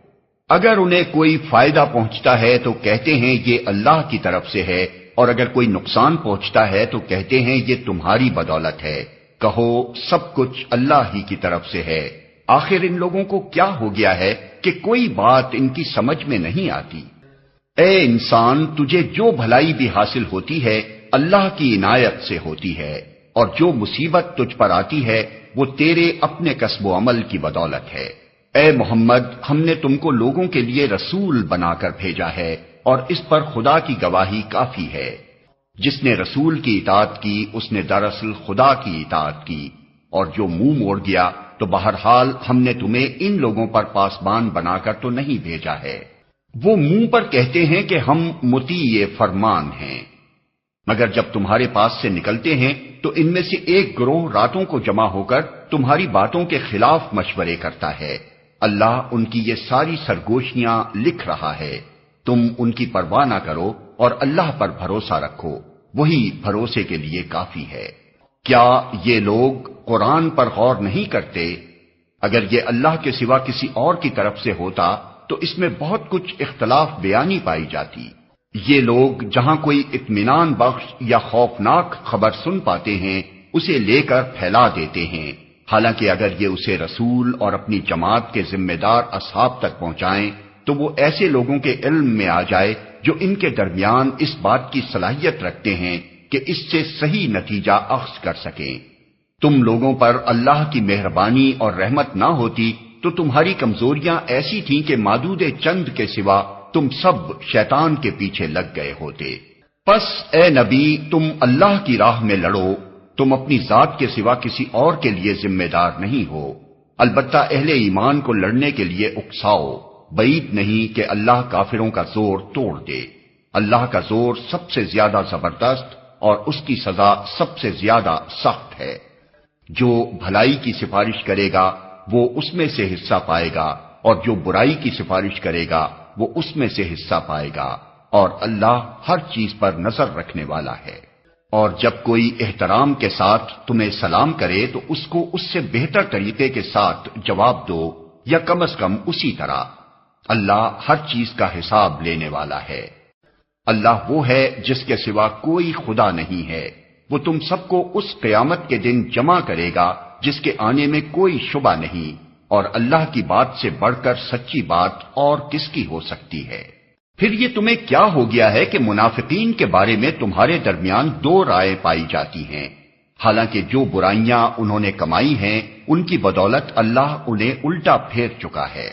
اگر انہیں کوئی فائدہ پہنچتا ہے تو کہتے ہیں یہ اللہ کی طرف سے ہے، اور اگر کوئی نقصان پہنچتا ہے تو کہتے ہیں یہ تمہاری بدولت ہے۔ کہو سب کچھ اللہ ہی کی طرف سے ہے۔ آخر ان لوگوں کو کیا ہو گیا ہے کہ کوئی بات ان کی سمجھ میں نہیں آتی۔ اے انسان تجھے جو بھلائی بھی حاصل ہوتی ہے اللہ کی عنایت سے ہوتی ہے، اور جو مصیبت تجھ پر آتی ہے وہ تیرے اپنے کسب و عمل کی بدولت ہے۔ اے محمد ہم نے تم کو لوگوں کے لیے رسول بنا کر بھیجا ہے، اور اس پر خدا کی گواہی کافی ہے۔ جس نے رسول کی اطاعت کی اس نے دراصل خدا کی اطاعت کی، اور جو منہ موڑ گیا تو بہرحال ہم نے تمہیں ان لوگوں پر پاسبان بنا کر تو نہیں بھیجا ہے۔ وہ منہ پر کہتے ہیں کہ ہم مطیع فرمان ہیں، مگر جب تمہارے پاس سے نکلتے ہیں تو ان میں سے ایک گروہ راتوں کو جمع ہو کر تمہاری باتوں کے خلاف مشورے کرتا ہے۔ اللہ ان کی یہ ساری سرگوشیاں لکھ رہا ہے۔ تم ان کی پرواہ نہ کرو اور اللہ پر بھروسہ رکھو، وہی بھروسے کے لیے کافی ہے۔ کیا یہ لوگ قرآن پر غور نہیں کرتے؟ اگر یہ اللہ کے سوا کسی اور کی طرف سے ہوتا تو اس میں بہت کچھ اختلاف بیانی پائی جاتی۔ یہ لوگ جہاں کوئی اطمینان بخش یا خوفناک خبر سن پاتے ہیں اسے لے کر پھیلا دیتے ہیں، حالانکہ اگر یہ اسے رسول اور اپنی جماعت کے ذمہ دار اصحاب تک پہنچائیں تو وہ ایسے لوگوں کے علم میں آ جائے جو ان کے درمیان اس بات کی صلاحیت رکھتے ہیں کہ اس سے صحیح نتیجہ اخذ کر سکیں۔ تم لوگوں پر اللہ کی مہربانی اور رحمت نہ ہوتی تو تمہاری کمزوریاں ایسی تھیں کہ معدود چند کے سوا تم سب شیطان کے پیچھے لگ گئے ہوتے۔ پس اے نبی تم اللہ کی راہ میں لڑو، تم اپنی ذات کے سوا کسی اور کے لیے ذمہ دار نہیں ہو، البتہ اہل ایمان کو لڑنے کے لیے اکساؤ، بعید نہیں کہ اللہ کافروں کا زور توڑ دے۔ اللہ کا زور سب سے زیادہ زبردست اور اس کی سزا سب سے زیادہ سخت ہے۔ جو بھلائی کی سفارش کرے گا وہ اس میں سے حصہ پائے گا، اور جو برائی کی سفارش کرے گا وہ اس میں سے حصہ پائے گا، اور اللہ ہر چیز پر نظر رکھنے والا ہے۔ اور جب کوئی احترام کے ساتھ تمہیں سلام کرے تو اس کو اس سے بہتر طریقے کے ساتھ جواب دو، یا کم از کم اسی طرح۔ اللہ ہر چیز کا حساب لینے والا ہے۔ اللہ وہ ہے جس کے سوا کوئی خدا نہیں ہے، وہ تم سب کو اس قیامت کے دن جمع کرے گا جس کے آنے میں کوئی شبہ نہیں، اور اللہ کی بات سے بڑھ کر سچی بات اور کس کی ہو سکتی ہے۔ پھر یہ تمہیں کیا ہو گیا ہے کہ منافقین کے بارے میں تمہارے درمیان دو رائے پائی جاتی ہیں، حالانکہ جو برائیاں انہوں نے کمائی ہیں ان کی بدولت اللہ انہیں الٹا پھیر چکا ہے۔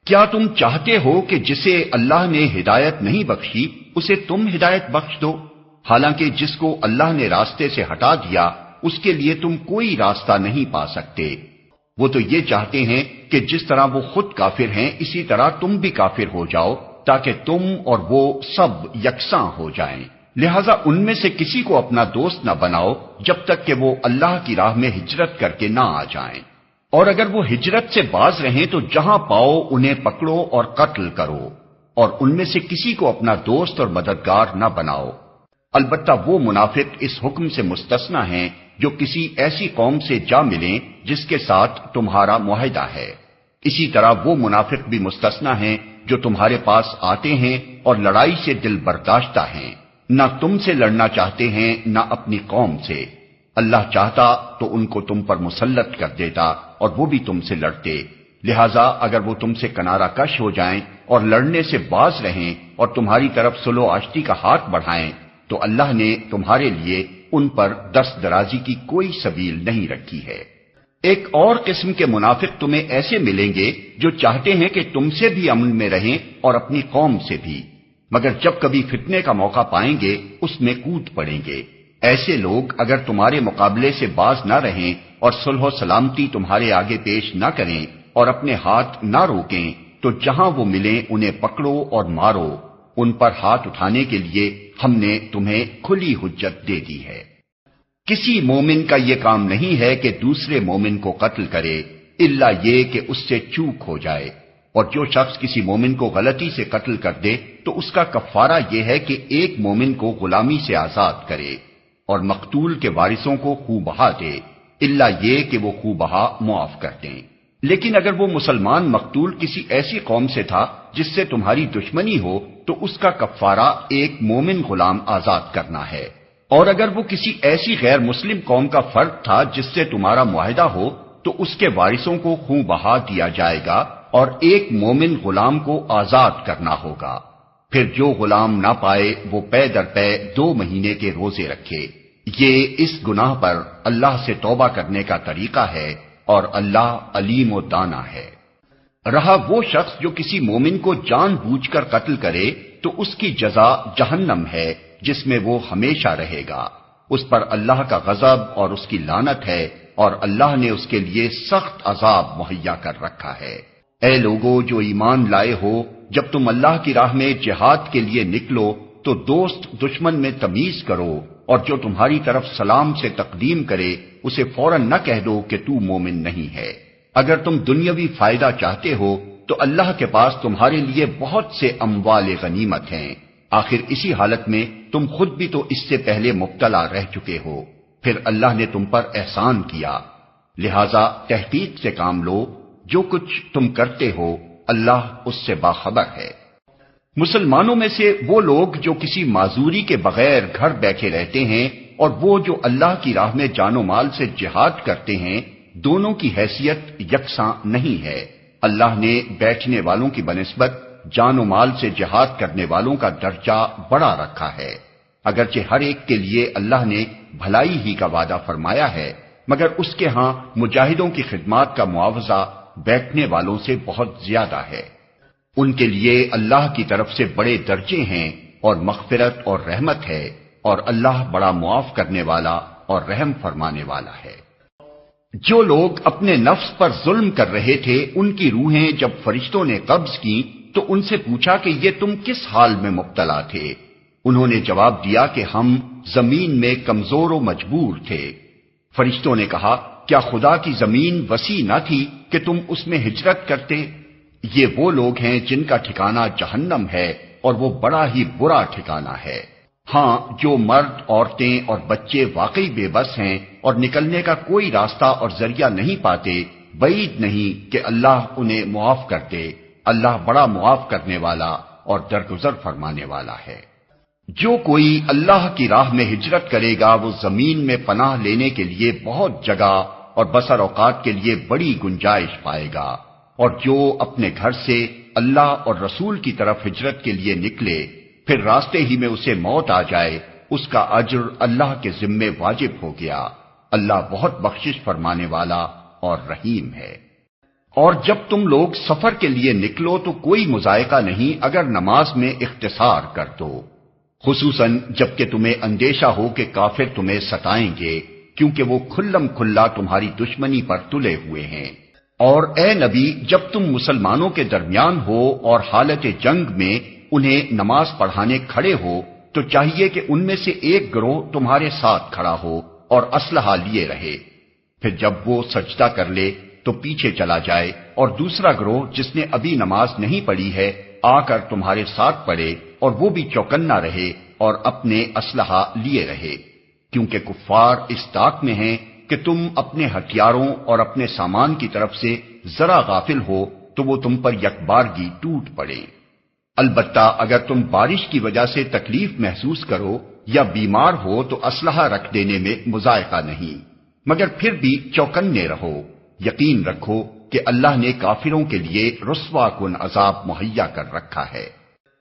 کیا تم چاہتے ہو کہ جسے اللہ نے ہدایت نہیں بخشی اسے تم ہدایت بخش دو، حالانکہ جس کو اللہ نے راستے سے ہٹا دیا اس کے لیے تم کوئی راستہ نہیں پا سکتے۔ وہ تو یہ چاہتے ہیں کہ جس طرح وہ خود کافر ہیں اسی طرح تم بھی کافر ہو جاؤ، تاکہ تم اور وہ سب یکساں ہو جائیں، لہذا ان میں سے کسی کو اپنا دوست نہ بناؤ جب تک کہ وہ اللہ کی راہ میں ہجرت کر کے نہ آ جائیں، اور اگر وہ ہجرت سے باز رہیں تو جہاں پاؤ انہیں پکڑو اور قتل کرو، اور ان میں سے کسی کو اپنا دوست اور مددگار نہ بناؤ۔ البتہ وہ منافق اس حکم سے مستثنی ہیں جو کسی ایسی قوم سے جا ملیں جس کے ساتھ تمہارا معاہدہ ہے، اسی طرح وہ منافق بھی مستثنی ہیں جو تمہارے پاس آتے ہیں اور لڑائی سے دل برداشتہ ہیں، نہ تم سے لڑنا چاہتے ہیں نہ اپنی قوم سے۔ اللہ چاہتا تو ان کو تم پر مسلط کر دیتا اور وہ بھی تم سے لڑتے، لہذا اگر وہ تم سے کنارہ کش ہو جائیں اور لڑنے سے باز رہیں اور تمہاری طرف صلح و آشتی کا ہاتھ بڑھائیں تو اللہ نے تمہارے لیے ان پر دست درازی کی کوئی سبیل نہیں رکھی ہے۔ ایک اور قسم کے منافق تمہیں ایسے ملیں گے جو چاہتے ہیں کہ تم سے بھی امن میں رہیں اور اپنی قوم سے بھی، مگر جب کبھی فتنے کا موقع پائیں گے اس میں کود پڑیں گے۔ ایسے لوگ اگر تمہارے مقابلے سے باز نہ رہیں اور صلح و سلامتی تمہارے آگے پیش نہ کریں اور اپنے ہاتھ نہ روکیں تو جہاں وہ ملیں انہیں پکڑو اور مارو، ان پر ہاتھ اٹھانے کے لیے ہم نے تمہیں کھلی حجت دے دی ہے۔ کسی مومن کا یہ کام نہیں ہے کہ دوسرے مومن کو قتل کرے الا یہ کہ اس سے چوک ہو جائے، اور جو شخص کسی مومن کو غلطی سے قتل کر دے تو اس کا کفارہ یہ ہے کہ ایک مومن کو غلامی سے آزاد کرے اور مقتول کے وارثوں کو خوں بہا دے، الا یہ کہ وہ خوں بہا معاف کر دیں۔ لیکن اگر وہ مسلمان مقتول کسی ایسی قوم سے تھا جس سے تمہاری دشمنی ہو تو اس کا کفارہ ایک مومن غلام آزاد کرنا ہے، اور اگر وہ کسی ایسی غیر مسلم قوم کا فرد تھا جس سے تمہارا معاہدہ ہو تو اس کے وارثوں کو خوں بہا دیا جائے گا اور ایک مومن غلام کو آزاد کرنا ہوگا۔ پھر جو غلام نہ پائے وہ پے در پے 2 مہینے کے روزے رکھے۔ یہ اس گناہ پر اللہ سے توبہ کرنے کا طریقہ ہے اور اللہ علیم و دانا ہے۔ رہا وہ شخص جو کسی مومن کو جان بوجھ کر قتل کرے تو اس کی جزا جہنم ہے جس میں وہ ہمیشہ رہے گا، اس پر اللہ کا غضب اور اس کی لعنت ہے، اور اللہ نے اس کے لیے سخت عذاب مہیا کر رکھا ہے۔ اے لوگو جو ایمان لائے ہو، جب تم اللہ کی راہ میں جہاد کے لیے نکلو تو دوست دشمن میں تمیز کرو، اور جو تمہاری طرف سلام سے تقدیم کرے اسے فوراً نہ کہہ دو کہ تو مومن نہیں ہے۔ اگر تم دنیاوی فائدہ چاہتے ہو تو اللہ کے پاس تمہارے لیے بہت سے اموال غنیمت ہیں، آخر اسی حالت میں تم خود بھی تو اس سے پہلے مبتلا رہ چکے ہو، پھر اللہ نے تم پر احسان کیا، لہذا تحقیق سے کام لو، جو کچھ تم کرتے ہو اللہ اس سے باخبر ہے۔ مسلمانوں میں سے وہ لوگ جو کسی معذوری کے بغیر گھر بیٹھے رہتے ہیں اور وہ جو اللہ کی راہ میں جان و مال سے جہاد کرتے ہیں، دونوں کی حیثیت یکساں نہیں ہے۔ اللہ نے بیٹھنے والوں کی بنسبت جان و مال سے جہاد کرنے والوں کا درجہ بڑا رکھا ہے، اگرچہ ہر ایک کے لیے اللہ نے بھلائی ہی کا وعدہ فرمایا ہے، مگر اس کے ہاں مجاہدوں کی خدمات کا معاوضہ بیٹھنے والوں سے بہت زیادہ ہے۔ ان کے لیے اللہ کی طرف سے بڑے درجے ہیں اور مغفرت اور رحمت ہے، اور اللہ بڑا معاف کرنے والا اور رحم فرمانے والا ہے۔ جو لوگ اپنے نفس پر ظلم کر رہے تھے ان کی روحیں جب فرشتوں نے قبض کی تو ان سے پوچھا کہ یہ تم کس حال میں مبتلا تھے؟ انہوں نے جواب دیا کہ ہم زمین میں کمزور و مجبور تھے۔ فرشتوں نے کہا کیا خدا کی زمین وسیع نہ تھی کہ تم اس میں ہجرت کرتے؟ یہ وہ لوگ ہیں جن کا ٹھکانہ جہنم ہے اور وہ بڑا ہی برا ٹھکانہ ہے۔ ہاں جو مرد، عورتیں اور بچے واقعی بے بس ہیں اور نکلنے کا کوئی راستہ اور ذریعہ نہیں پاتے، بعید نہیں کہ اللہ انہیں معاف کر دے، اللہ بڑا معاف کرنے والا اور درگزر فرمانے والا ہے۔ جو کوئی اللہ کی راہ میں ہجرت کرے گا وہ زمین میں پناہ لینے کے لیے بہت جگہ اور بسر اوقات کے لیے بڑی گنجائش پائے گا، اور جو اپنے گھر سے اللہ اور رسول کی طرف ہجرت کے لیے نکلے پھر راستے ہی میں اسے موت آ جائے اس کا اجر اللہ کے ذمے واجب ہو گیا، اللہ بہت بخشش فرمانے والا اور رحیم ہے۔ اور جب تم لوگ سفر کے لیے نکلو تو کوئی مذائقہ نہیں اگر نماز میں اختصار کر دو، خصوصاً جب کہ تمہیں اندیشہ ہو کہ کافر تمہیں ستائیں گے، کیونکہ وہ کھلم کھلا تمہاری دشمنی پر تلے ہوئے ہیں۔ اور اے نبی جب تم مسلمانوں کے درمیان ہو اور حالت جنگ میں انہیں نماز پڑھانے کھڑے ہو تو چاہیے کہ ان میں سے ایک گروہ تمہارے ساتھ کھڑا ہو اور اسلحہ لیے رہے، پھر جب وہ سجدہ کر لے تو پیچھے چلا جائے، اور دوسرا گروہ جس نے ابھی نماز نہیں پڑھی ہے آ کر تمہارے ساتھ پڑھے اور وہ بھی چوکنا رہے اور اپنے اسلحہ لیے رہے، کیونکہ کفار اس طاق میں ہیں کہ تم اپنے ہتھیاروں اور اپنے سامان کی طرف سے ذرا غافل ہو تو وہ تم پر یکبارگی ٹوٹ پڑے۔ البتہ اگر تم بارش کی وجہ سے تکلیف محسوس کرو یا بیمار ہو تو اسلحہ رکھ دینے میں مذائقہ نہیں، مگر پھر بھی چوکنے رہو، یقین رکھو کہ اللہ نے کافروں کے لیے رسوا کن عذاب مہیا کر رکھا ہے۔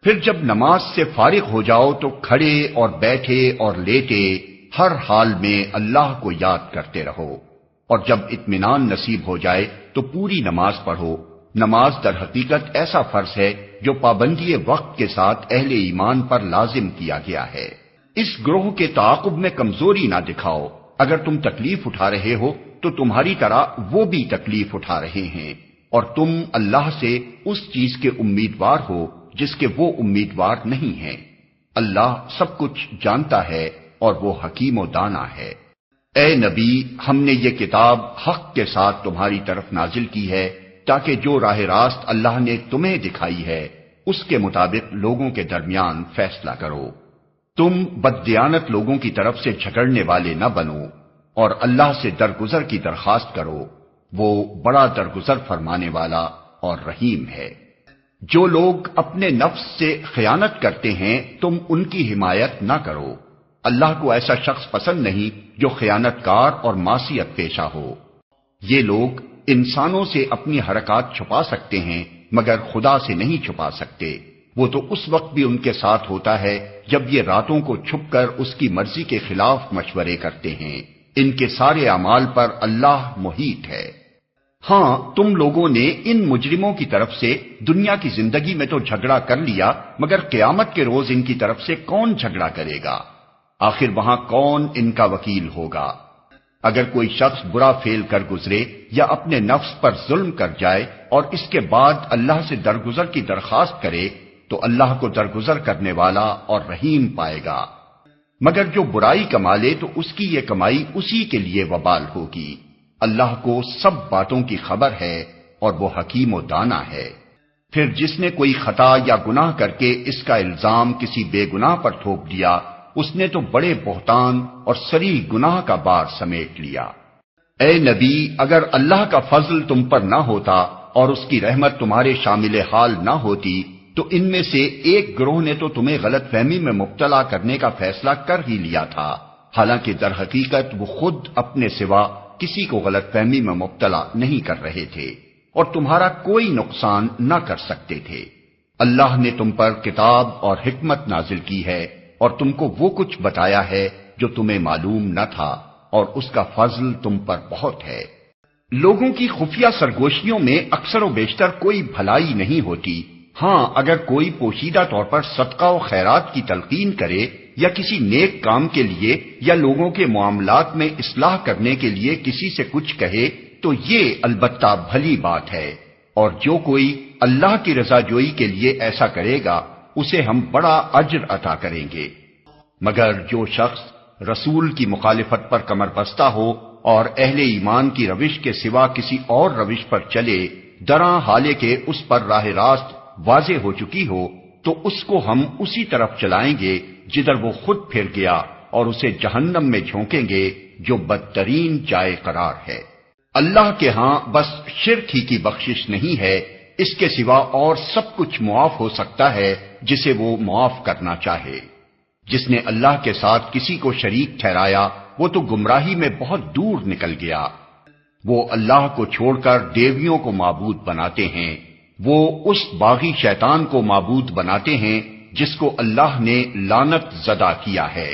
پھر جب نماز سے فارغ ہو جاؤ تو کھڑے اور بیٹھے اور لیٹے ہر حال میں اللہ کو یاد کرتے رہو، اور جب اطمینان نصیب ہو جائے تو پوری نماز پڑھو۔ نماز در حقیقت ایسا فرض ہے جو پابندی وقت کے ساتھ اہل ایمان پر لازم کیا گیا ہے۔ اس گروہ کے تعاقب میں کمزوری نہ دکھاؤ، اگر تم تکلیف اٹھا رہے ہو تو تمہاری طرح وہ بھی تکلیف اٹھا رہے ہیں، اور تم اللہ سے اس چیز کے امیدوار ہو جس کے وہ امیدوار نہیں ہیں۔ اللہ سب کچھ جانتا ہے اور وہ حکیم و دانا ہے۔ اے نبی، ہم نے یہ کتاب حق کے ساتھ تمہاری طرف نازل کی ہے تاکہ جو راہ راست اللہ نے تمہیں دکھائی ہے اس کے مطابق لوگوں کے درمیان فیصلہ کرو۔ تم بددیانت لوگوں کی طرف سے جھگڑنے والے نہ بنو، اور اللہ سے درگزر کی درخواست کرو، وہ بڑا درگزر فرمانے والا اور رحیم ہے۔ جو لوگ اپنے نفس سے خیانت کرتے ہیں تم ان کی حمایت نہ کرو، اللہ کو ایسا شخص پسند نہیں جو خیانت کار اور معصیت پیشہ ہو۔ یہ لوگ انسانوں سے اپنی حرکات چھپا سکتے ہیں مگر خدا سے نہیں چھپا سکتے، وہ تو اس وقت بھی ان کے ساتھ ہوتا ہے جب یہ راتوں کو چھپ کر اس کی مرضی کے خلاف مشورے کرتے ہیں۔ ان کے سارے اعمال پر اللہ محیط ہے۔ ہاں، تم لوگوں نے ان مجرموں کی طرف سے دنیا کی زندگی میں تو جھگڑا کر لیا، مگر قیامت کے روز ان کی طرف سے کون جھگڑا کرے گا؟ آخر وہاں کون ان کا وکیل ہوگا؟ اگر کوئی شخص برا فعل کر گزرے یا اپنے نفس پر ظلم کر جائے اور اس کے بعد اللہ سے درگزر کی درخواست کرے تو اللہ کو درگزر کرنے والا اور رحیم پائے گا، مگر جو برائی کما لے تو اس کی یہ کمائی اسی کے لیے وبال ہوگی۔ اللہ کو سب باتوں کی خبر ہے اور وہ حکیم و دانا ہے۔ پھر جس نے کوئی خطا یا گناہ کر کے اس کا الزام کسی بے گناہ پر تھوپ دیا، اس نے تو بڑے بہتان اور صریح گناہ کا بار سمیٹ لیا۔ اے نبی، اگر اللہ کا فضل تم پر نہ ہوتا اور اس کی رحمت تمہارے شامل حال نہ ہوتی تو ان میں سے ایک گروہ نے تو تمہیں غلط فہمی میں مبتلا کرنے کا فیصلہ کر ہی لیا تھا، حالانکہ در حقیقت وہ خود اپنے سوا کسی کو غلط فہمی میں مبتلا نہیں کر رہے تھے اور تمہارا کوئی نقصان نہ کر سکتے تھے۔ اللہ نے تم پر کتاب اور حکمت نازل کی ہے اور تم کو وہ کچھ بتایا ہے جو تمہیں معلوم نہ تھا، اور اس کا فضل تم پر بہت ہے۔ لوگوں کی خفیہ سرگوشیوں میں اکثر و بیشتر کوئی بھلائی نہیں ہوتی، ہاں اگر کوئی پوشیدہ طور پر صدقہ و خیرات کی تلقین کرے یا کسی نیک کام کے لیے یا لوگوں کے معاملات میں اصلاح کرنے کے لیے کسی سے کچھ کہے تو یہ البتہ بھلی بات ہے، اور جو کوئی اللہ کی رضا جوئی کے لیے ایسا کرے گا اسے ہم بڑا اجر عطا کریں گے۔ مگر جو شخص رسول کی مخالفت پر کمر بستہ ہو اور اہل ایمان کی روش کے سوا کسی اور روش پر چلے، دراں حالے کے اس پر راہ راست واضح ہو چکی ہو، تو اس کو ہم اسی طرف چلائیں گے جدھر وہ خود پھر گیا، اور اسے جہنم میں جھونکیں گے جو بدترین جائے قرار ہے۔ اللہ کے ہاں بس شرک ہی کی بخشش نہیں ہے، اس کے سوا اور سب کچھ معاف ہو سکتا ہے جسے وہ معاف کرنا چاہے۔ جس نے اللہ کے ساتھ کسی کو شریک ٹھہرایا وہ تو گمراہی میں بہت دور نکل گیا۔ وہ اللہ کو چھوڑ کر دیویوں کو معبود بناتے ہیں، وہ اس باغی شیطان کو معبود بناتے ہیں جس کو اللہ نے لعنت زدہ کیا ہے۔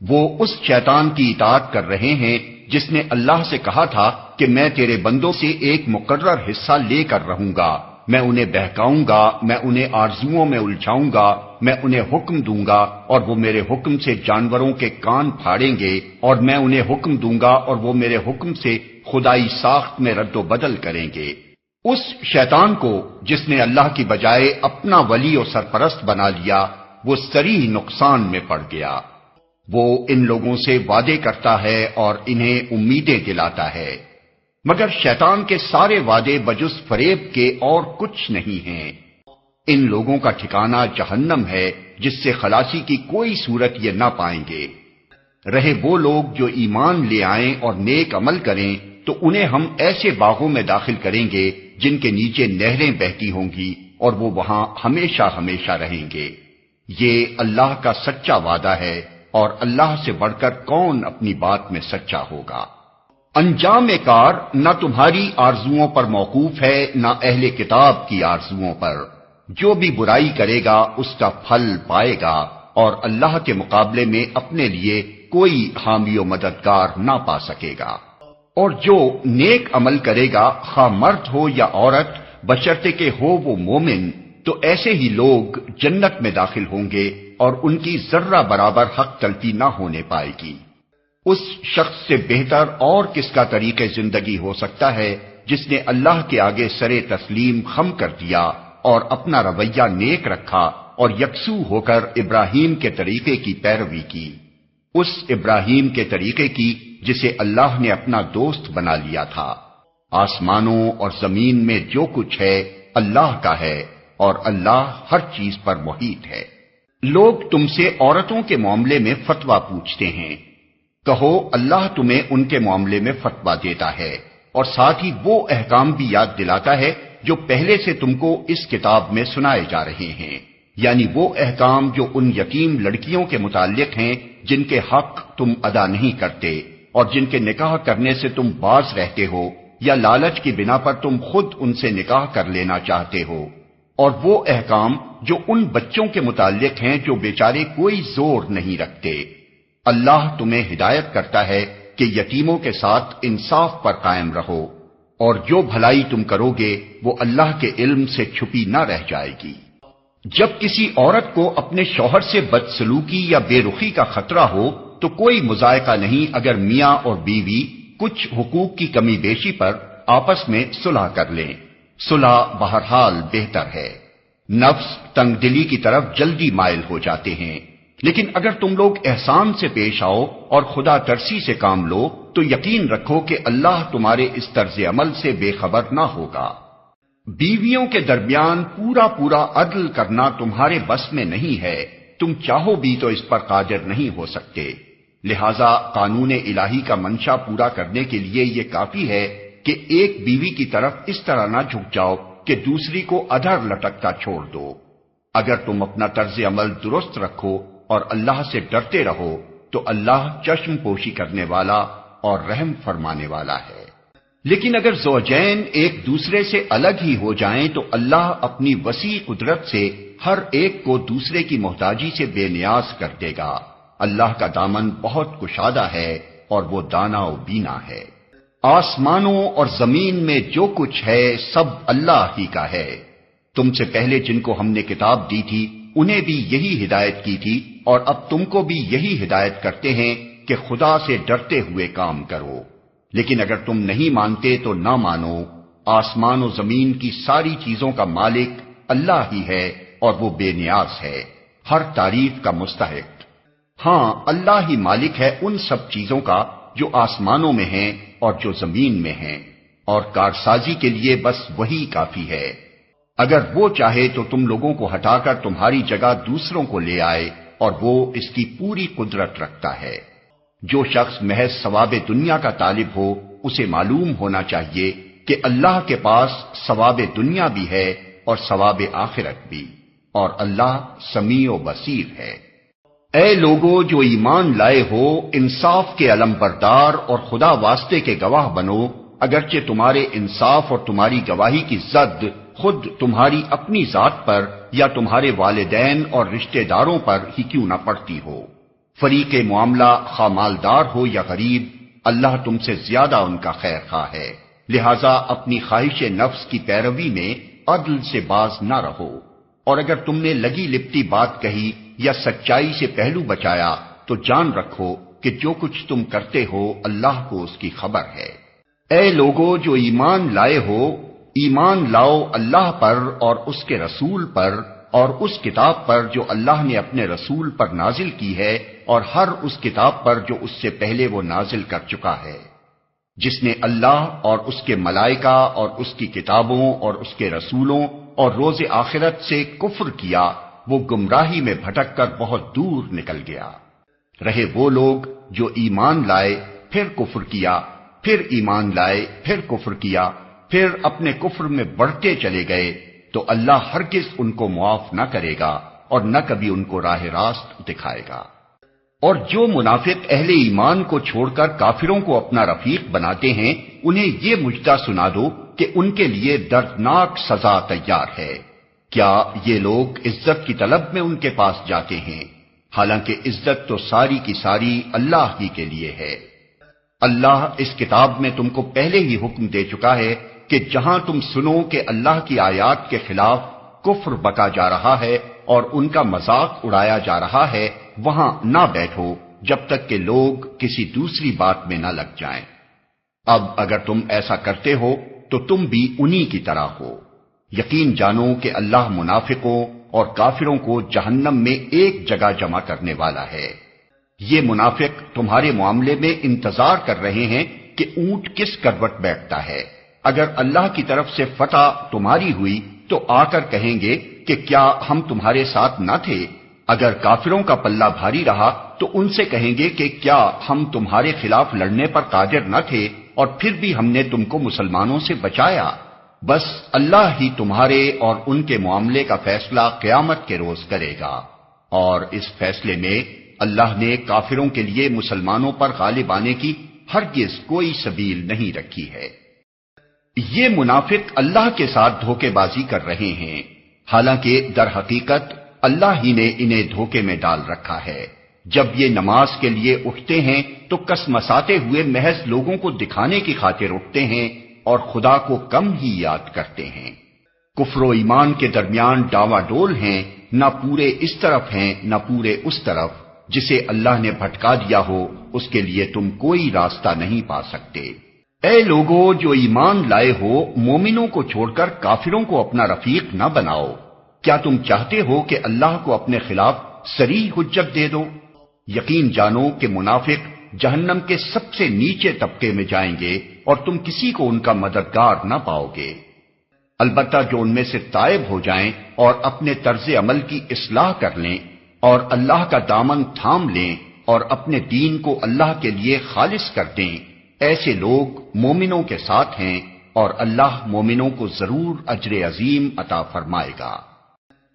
وہ اس شیطان کی اطاعت کر رہے ہیں جس نے اللہ سے کہا تھا کہ میں تیرے بندوں سے ایک مقرر حصہ لے کر رہوں گا، میں انہیں بہکاؤں گا، میں انہیں آرزوؤں میں الجھاؤں گا، میں انہیں حکم دوں گا اور وہ میرے حکم سے جانوروں کے کان پھاڑیں گے، اور میں انہیں حکم دوں گا اور وہ میرے حکم سے خدائی ساخت میں رد و بدل کریں گے۔ اس شیطان کو جس نے اللہ کی بجائے اپنا ولی و سرپرست بنا لیا، وہ صریح نقصان میں پڑ گیا۔ وہ ان لوگوں سے وعدے کرتا ہے اور انہیں امیدیں دلاتا ہے، مگر شیطان کے سارے وعدے بجز فریب کے اور کچھ نہیں ہیں۔ ان لوگوں کا ٹھکانہ جہنم ہے، جس سے خلاصی کی کوئی صورت یہ نہ پائیں گے۔ رہے وہ لوگ جو ایمان لے آئیں اور نیک عمل کریں تو انہیں ہم ایسے باغوں میں داخل کریں گے جن کے نیچے نہریں بہتی ہوں گی، اور وہ وہاں ہمیشہ ہمیشہ رہیں گے۔ یہ اللہ کا سچا وعدہ ہے، اور اللہ سے بڑھ کر کون اپنی بات میں سچا ہوگا۔ انجام کار نہ تمہاری آرزوؤں پر موقوف ہے، نہ اہل کتاب کی آرزوؤں پر۔ جو بھی برائی کرے گا اس کا پھل پائے گا، اور اللہ کے مقابلے میں اپنے لیے کوئی حامی و مددگار نہ پا سکے گا۔ اور جو نیک عمل کرے گا، خواہ مرد ہو یا عورت، بشرطے کہ ہو وہ مومن، تو ایسے ہی لوگ جنت میں داخل ہوں گے، اور ان کی ذرہ برابر حق تلفی نہ ہونے پائے گی۔ اس شخص سے بہتر اور کس کا طریقہ زندگی ہو سکتا ہے جس نے اللہ کے آگے سرے تسلیم خم کر دیا اور اپنا رویہ نیک رکھا اور یکسو ہو کر ابراہیم کے طریقے کی پیروی کی، اس ابراہیم کے طریقے کی جسے اللہ نے اپنا دوست بنا لیا تھا۔ آسمانوں اور زمین میں جو کچھ ہے اللہ کا ہے، اور اللہ ہر چیز پر محیط ہے۔ لوگ تم سے عورتوں کے معاملے میں فتویٰ پوچھتے ہیں، کہو اللہ تمہیں ان کے معاملے میں فتویٰ دیتا ہے، اور ساتھ ہی وہ احکام بھی یاد دلاتا ہے جو پہلے سے تم کو اس کتاب میں سنائے جا رہے ہیں، یعنی وہ احکام جو ان یتیم لڑکیوں کے متعلق ہیں جن کے حق تم ادا نہیں کرتے، اور جن کے نکاح کرنے سے تم باز رہتے ہو، یا لالچ کی بنا پر تم خود ان سے نکاح کر لینا چاہتے ہو، اور وہ احکام جو ان بچوں کے متعلق ہیں جو بیچارے کوئی زور نہیں رکھتے۔ اللہ تمہیں ہدایت کرتا ہے کہ یتیموں کے ساتھ انصاف پر قائم رہو، اور جو بھلائی تم کرو گے وہ اللہ کے علم سے چھپی نہ رہ جائے گی۔ جب کسی عورت کو اپنے شوہر سے بدسلوکی یا بے رخی کا خطرہ ہو تو کوئی مذائقہ نہیں اگر میاں اور بیوی کچھ حقوق کی کمی بیشی پر آپس میں صلح کر لیں۔ صلح بہرحال بہتر ہے۔ نفس تنگ دلی کی طرف جلدی مائل ہو جاتے ہیں، لیکن اگر تم لوگ احسان سے پیش آؤ اور خدا ترسی سے کام لو تو یقین رکھو کہ اللہ تمہارے اس طرز عمل سے بے خبر نہ ہوگا۔ بیویوں کے درمیان پورا پورا عدل کرنا تمہارے بس میں نہیں ہے، تم چاہو بھی تو اس پر قادر نہیں ہو سکتے، لہذا قانون الہی کا منشا پورا کرنے کے لیے یہ کافی ہے کہ ایک بیوی کی طرف اس طرح نہ جھک جاؤ کہ دوسری کو ادھر لٹکتا چھوڑ دو۔ اگر تم اپنا طرز عمل درست رکھو اور اللہ سے ڈرتے رہو تو اللہ چشم پوشی کرنے والا اور رحم فرمانے والا ہے۔ لیکن اگر زوجین ایک دوسرے سے الگ ہی ہو جائیں تو اللہ اپنی وسیع قدرت سے ہر ایک کو دوسرے کی محتاجی سے بے نیاز کر دے گا۔ اللہ کا دامن بہت کشادہ ہے اور وہ دانا و بینا ہے۔ آسمانوں اور زمین میں جو کچھ ہے سب اللہ ہی کا ہے۔ تم سے پہلے جن کو ہم نے کتاب دی تھی انہیں بھی یہی ہدایت کی تھی، اور اب تم کو بھی یہی ہدایت کرتے ہیں کہ خدا سے ڈرتے ہوئے کام کرو۔ لیکن اگر تم نہیں مانتے تو نہ مانو، آسمان و زمین کی ساری چیزوں کا مالک اللہ ہی ہے، اور وہ بے نیاز ہے، ہر تعریف کا مستحق۔ ہاں، اللہ ہی مالک ہے ان سب چیزوں کا جو آسمانوں میں ہیں اور جو زمین میں ہیں، اور کارسازی کے لیے بس وہی کافی ہے۔ اگر وہ چاہے تو تم لوگوں کو ہٹا کر تمہاری جگہ دوسروں کو لے آئے، اور وہ اس کی پوری قدرت رکھتا ہے۔ جو شخص محض ثواب دنیا کا طالب ہو اسے معلوم ہونا چاہیے کہ اللہ کے پاس ثواب دنیا بھی ہے اور ثواب آخرت بھی، اور اللہ سمیع و بصیر ہے۔ اے لوگو جو ایمان لائے ہو، انصاف کے علم بردار اور خدا واسطے کے گواہ بنو، اگرچہ تمہارے انصاف اور تمہاری گواہی کی زد خود تمہاری اپنی ذات پر یا تمہارے والدین اور رشتہ داروں پر ہی کیوں نہ پڑتی ہو۔ فریق معاملہ خواہ مالدار ہو یا غریب، اللہ تم سے زیادہ ان کا خیر خواہ ہے، لہذا اپنی خواہش نفس کی پیروی میں عدل سے باز نہ رہو، اور اگر تم نے لگی لپٹی بات کہی یا سچائی سے پہلو بچایا تو جان رکھو کہ جو کچھ تم کرتے ہو اللہ کو اس کی خبر ہے۔ اے لوگو جو ایمان لائے ہو، ایمان لاؤ اللہ پر اور اس کے رسول پر اور اس کتاب پر جو اللہ نے اپنے رسول پر نازل کی ہے اور ہر اس کتاب پر جو اس سے پہلے وہ نازل کر چکا ہے۔ جس نے اللہ اور اس کے ملائکہ اور اس کی کتابوں اور اس کے رسولوں اور روز آخرت سے کفر کیا، وہ گمراہی میں بھٹک کر بہت دور نکل گیا۔ رہے وہ لوگ جو ایمان لائے پھر کفر کیا، پھر ایمان لائے پھر کفر کیا، پھر اپنے کفر میں بڑھتے چلے گئے، تو اللہ ہرگز ان کو معاف نہ کرے گا اور نہ کبھی ان کو راہ راست دکھائے گا۔ اور جو منافق اہل ایمان کو چھوڑ کر کافروں کو اپنا رفیق بناتے ہیں، انہیں یہ مجدہ سنا دو کہ ان کے لیے دردناک سزا تیار ہے۔ کیا یہ لوگ عزت کی طلب میں ان کے پاس جاتے ہیں؟ حالانکہ عزت تو ساری کی ساری اللہ ہی کے لیے ہے۔ اللہ اس کتاب میں تم کو پہلے ہی حکم دے چکا ہے کہ جہاں تم سنو کہ اللہ کی آیات کے خلاف کفر بکا جا رہا ہے اور ان کا مذاق اڑایا جا رہا ہے، وہاں نہ بیٹھو جب تک کہ لوگ کسی دوسری بات میں نہ لگ جائیں۔ اب اگر تم ایسا کرتے ہو تو تم بھی انہی کی طرح ہو۔ یقین جانو کہ اللہ منافقوں اور کافروں کو جہنم میں ایک جگہ جمع کرنے والا ہے۔ یہ منافق تمہارے معاملے میں انتظار کر رہے ہیں کہ اونٹ کس کروٹ بیٹھتا ہے۔ اگر اللہ کی طرف سے فتح تمہاری ہوئی تو آ کر کہیں گے کہ کیا ہم تمہارے ساتھ نہ تھے؟ اگر کافروں کا پلہ بھاری رہا تو ان سے کہیں گے کہ کیا ہم تمہارے خلاف لڑنے پر قادر نہ تھے اور پھر بھی ہم نے تم کو مسلمانوں سے بچایا؟ بس اللہ ہی تمہارے اور ان کے معاملے کا فیصلہ قیامت کے روز کرے گا، اور اس فیصلے میں اللہ نے کافروں کے لیے مسلمانوں پر غالب آنے کی ہرگز کوئی سبیل نہیں رکھی ہے۔ یہ منافق اللہ کے ساتھ دھوکے بازی کر رہے ہیں، حالانکہ در حقیقت اللہ ہی نے انہیں دھوکے میں ڈال رکھا ہے۔ جب یہ نماز کے لیے اٹھتے ہیں تو کسمساتے ہوئے محض لوگوں کو دکھانے کی خاطر اٹھتے ہیں اور خدا کو کم ہی یاد کرتے ہیں۔ کفر و ایمان کے درمیان ڈاوا ڈول ہیں، نہ پورے اس طرف ہیں نہ پورے اس طرف۔ جسے اللہ نے بھٹکا دیا ہو اس کے لیے تم کوئی راستہ نہیں پا سکتے۔ اے لوگو جو ایمان لائے ہو، مومنوں کو چھوڑ کر کافروں کو اپنا رفیق نہ بناؤ۔ کیا تم چاہتے ہو کہ اللہ کو اپنے خلاف صریح حجت دے دو؟ یقین جانو کہ منافق جہنم کے سب سے نیچے طبقے میں جائیں گے اور تم کسی کو ان کا مددگار نہ پاؤ گے۔ البتہ جو ان میں سے تائب ہو جائیں اور اپنے طرز عمل کی اصلاح کر لیں اور اللہ کا دامن تھام لیں اور اپنے دین کو اللہ کے لیے خالص کر دیں، ایسے لوگ مومنوں کے ساتھ ہیں اور اللہ مومنوں کو ضرور اجر عظیم عطا فرمائے گا۔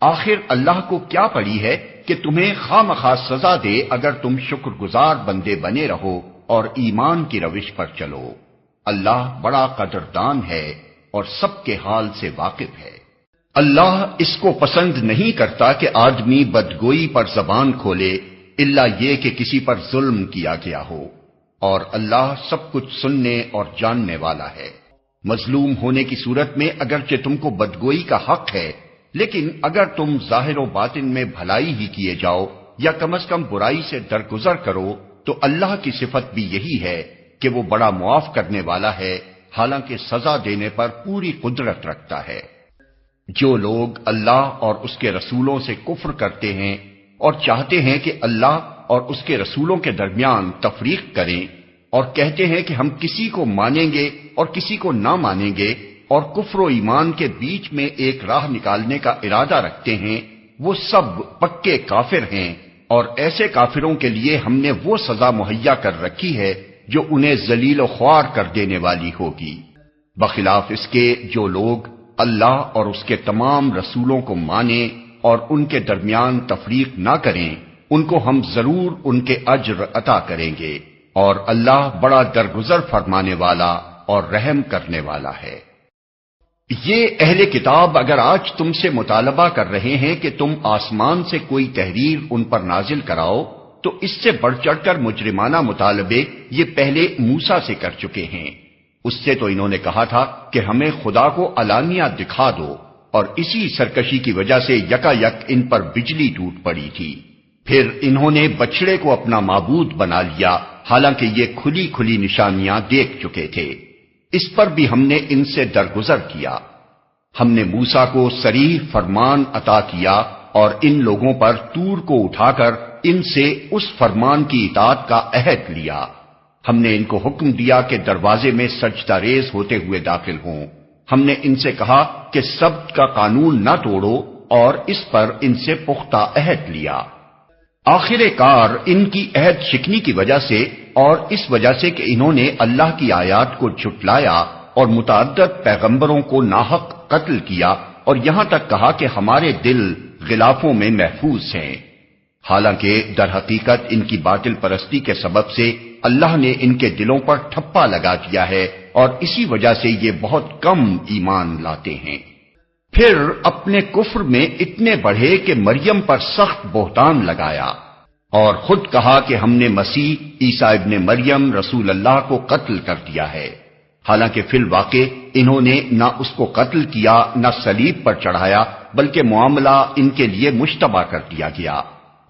آخر اللہ کو کیا پڑی ہے کہ تمہیں خواہ مخواہ سزا دے اگر تم شکر گزار بندے بنے رہو اور ایمان کی روش پر چلو۔ اللہ بڑا قدردان ہے اور سب کے حال سے واقف ہے۔ اللہ اس کو پسند نہیں کرتا کہ آدمی بدگوئی پر زبان کھولے الا یہ کہ کسی پر ظلم کیا گیا ہو، اور اللہ سب کچھ سننے اور جاننے والا ہے۔ مظلوم ہونے کی صورت میں اگرچہ تم کو بدگوئی کا حق ہے، لیکن اگر تم ظاہر و باطن میں بھلائی ہی کیے جاؤ یا کم از کم برائی سے درگزر کرو تو اللہ کی صفت بھی یہی ہے کہ وہ بڑا معاف کرنے والا ہے، حالانکہ سزا دینے پر پوری قدرت رکھتا ہے۔ جو لوگ اللہ اور اس کے رسولوں سے کفر کرتے ہیں اور چاہتے ہیں کہ اللہ اور اس کے رسولوں کے درمیان تفریق کریں اور کہتے ہیں کہ ہم کسی کو مانیں گے اور کسی کو نہ مانیں گے اور کفر و ایمان کے بیچ میں ایک راہ نکالنے کا ارادہ رکھتے ہیں، وہ سب پکے کافر ہیں، اور ایسے کافروں کے لیے ہم نے وہ سزا مہیا کر رکھی ہے جو انہیں ذلیل و خوار کر دینے والی ہوگی۔ بخلاف اس کے جو لوگ اللہ اور اس کے تمام رسولوں کو مانیں اور ان کے درمیان تفریق نہ کریں، ان کو ہم ضرور ان کے اجر عطا کریں گے، اور اللہ بڑا درگزر فرمانے والا اور رحم کرنے والا ہے۔ یہ اہل کتاب اگر آج تم سے مطالبہ کر رہے ہیں کہ تم آسمان سے کوئی تحریر ان پر نازل کراؤ، تو اس سے بڑھ چڑھ کر مجرمانہ مطالبے یہ پہلے موسیٰ سے کر چکے ہیں۔ اس سے تو انہوں نے کہا تھا کہ ہمیں خدا کو علانیہ دکھا دو، اور اسی سرکشی کی وجہ سے یکا یک ان پر بجلی ٹوٹ پڑی تھی۔ پھر انہوں نے بچڑے کو اپنا معبود بنا لیا، حالانکہ یہ کھلی کھلی نشانیاں دیکھ چکے تھے۔ اس پر بھی ہم نے ان سے درگزر کیا۔ ہم نے موسیٰ کو صریح فرمان عطا کیا اور ان لوگوں پر طور کو اٹھا کر ان سے اس فرمان کی اطاعت کا عہد لیا۔ ہم نے ان کو حکم دیا کہ دروازے میں سجدہ ریز ہوتے ہوئے داخل ہوں۔ ہم نے ان سے کہا کہ سبت کا قانون نہ توڑو اور اس پر ان سے پختہ عہد لیا۔ آخر کار ان کی عہد شکنی کی وجہ سے اور اس وجہ سے کہ انہوں نے اللہ کی آیات کو جھٹلایا اور متعدد پیغمبروں کو ناحق قتل کیا اور یہاں تک کہا کہ ہمارے دل غلافوں میں محفوظ ہیں، حالانکہ در حقیقت ان کی باطل پرستی کے سبب سے اللہ نے ان کے دلوں پر ٹھپا لگا دیا ہے اور اسی وجہ سے یہ بہت کم ایمان لاتے ہیں۔ پھر اپنے کفر میں اتنے بڑھے کہ مریم پر سخت بہتان لگایا اور خود کہا کہ ہم نے مسیح عیسیٰ ابن مریم رسول اللہ کو قتل کر دیا ہے، حالانکہ فی الواقع انہوں نے نہ اس کو قتل کیا نہ صلیب پر چڑھایا، بلکہ معاملہ ان کے لیے مشتبہ کر دیا گیا،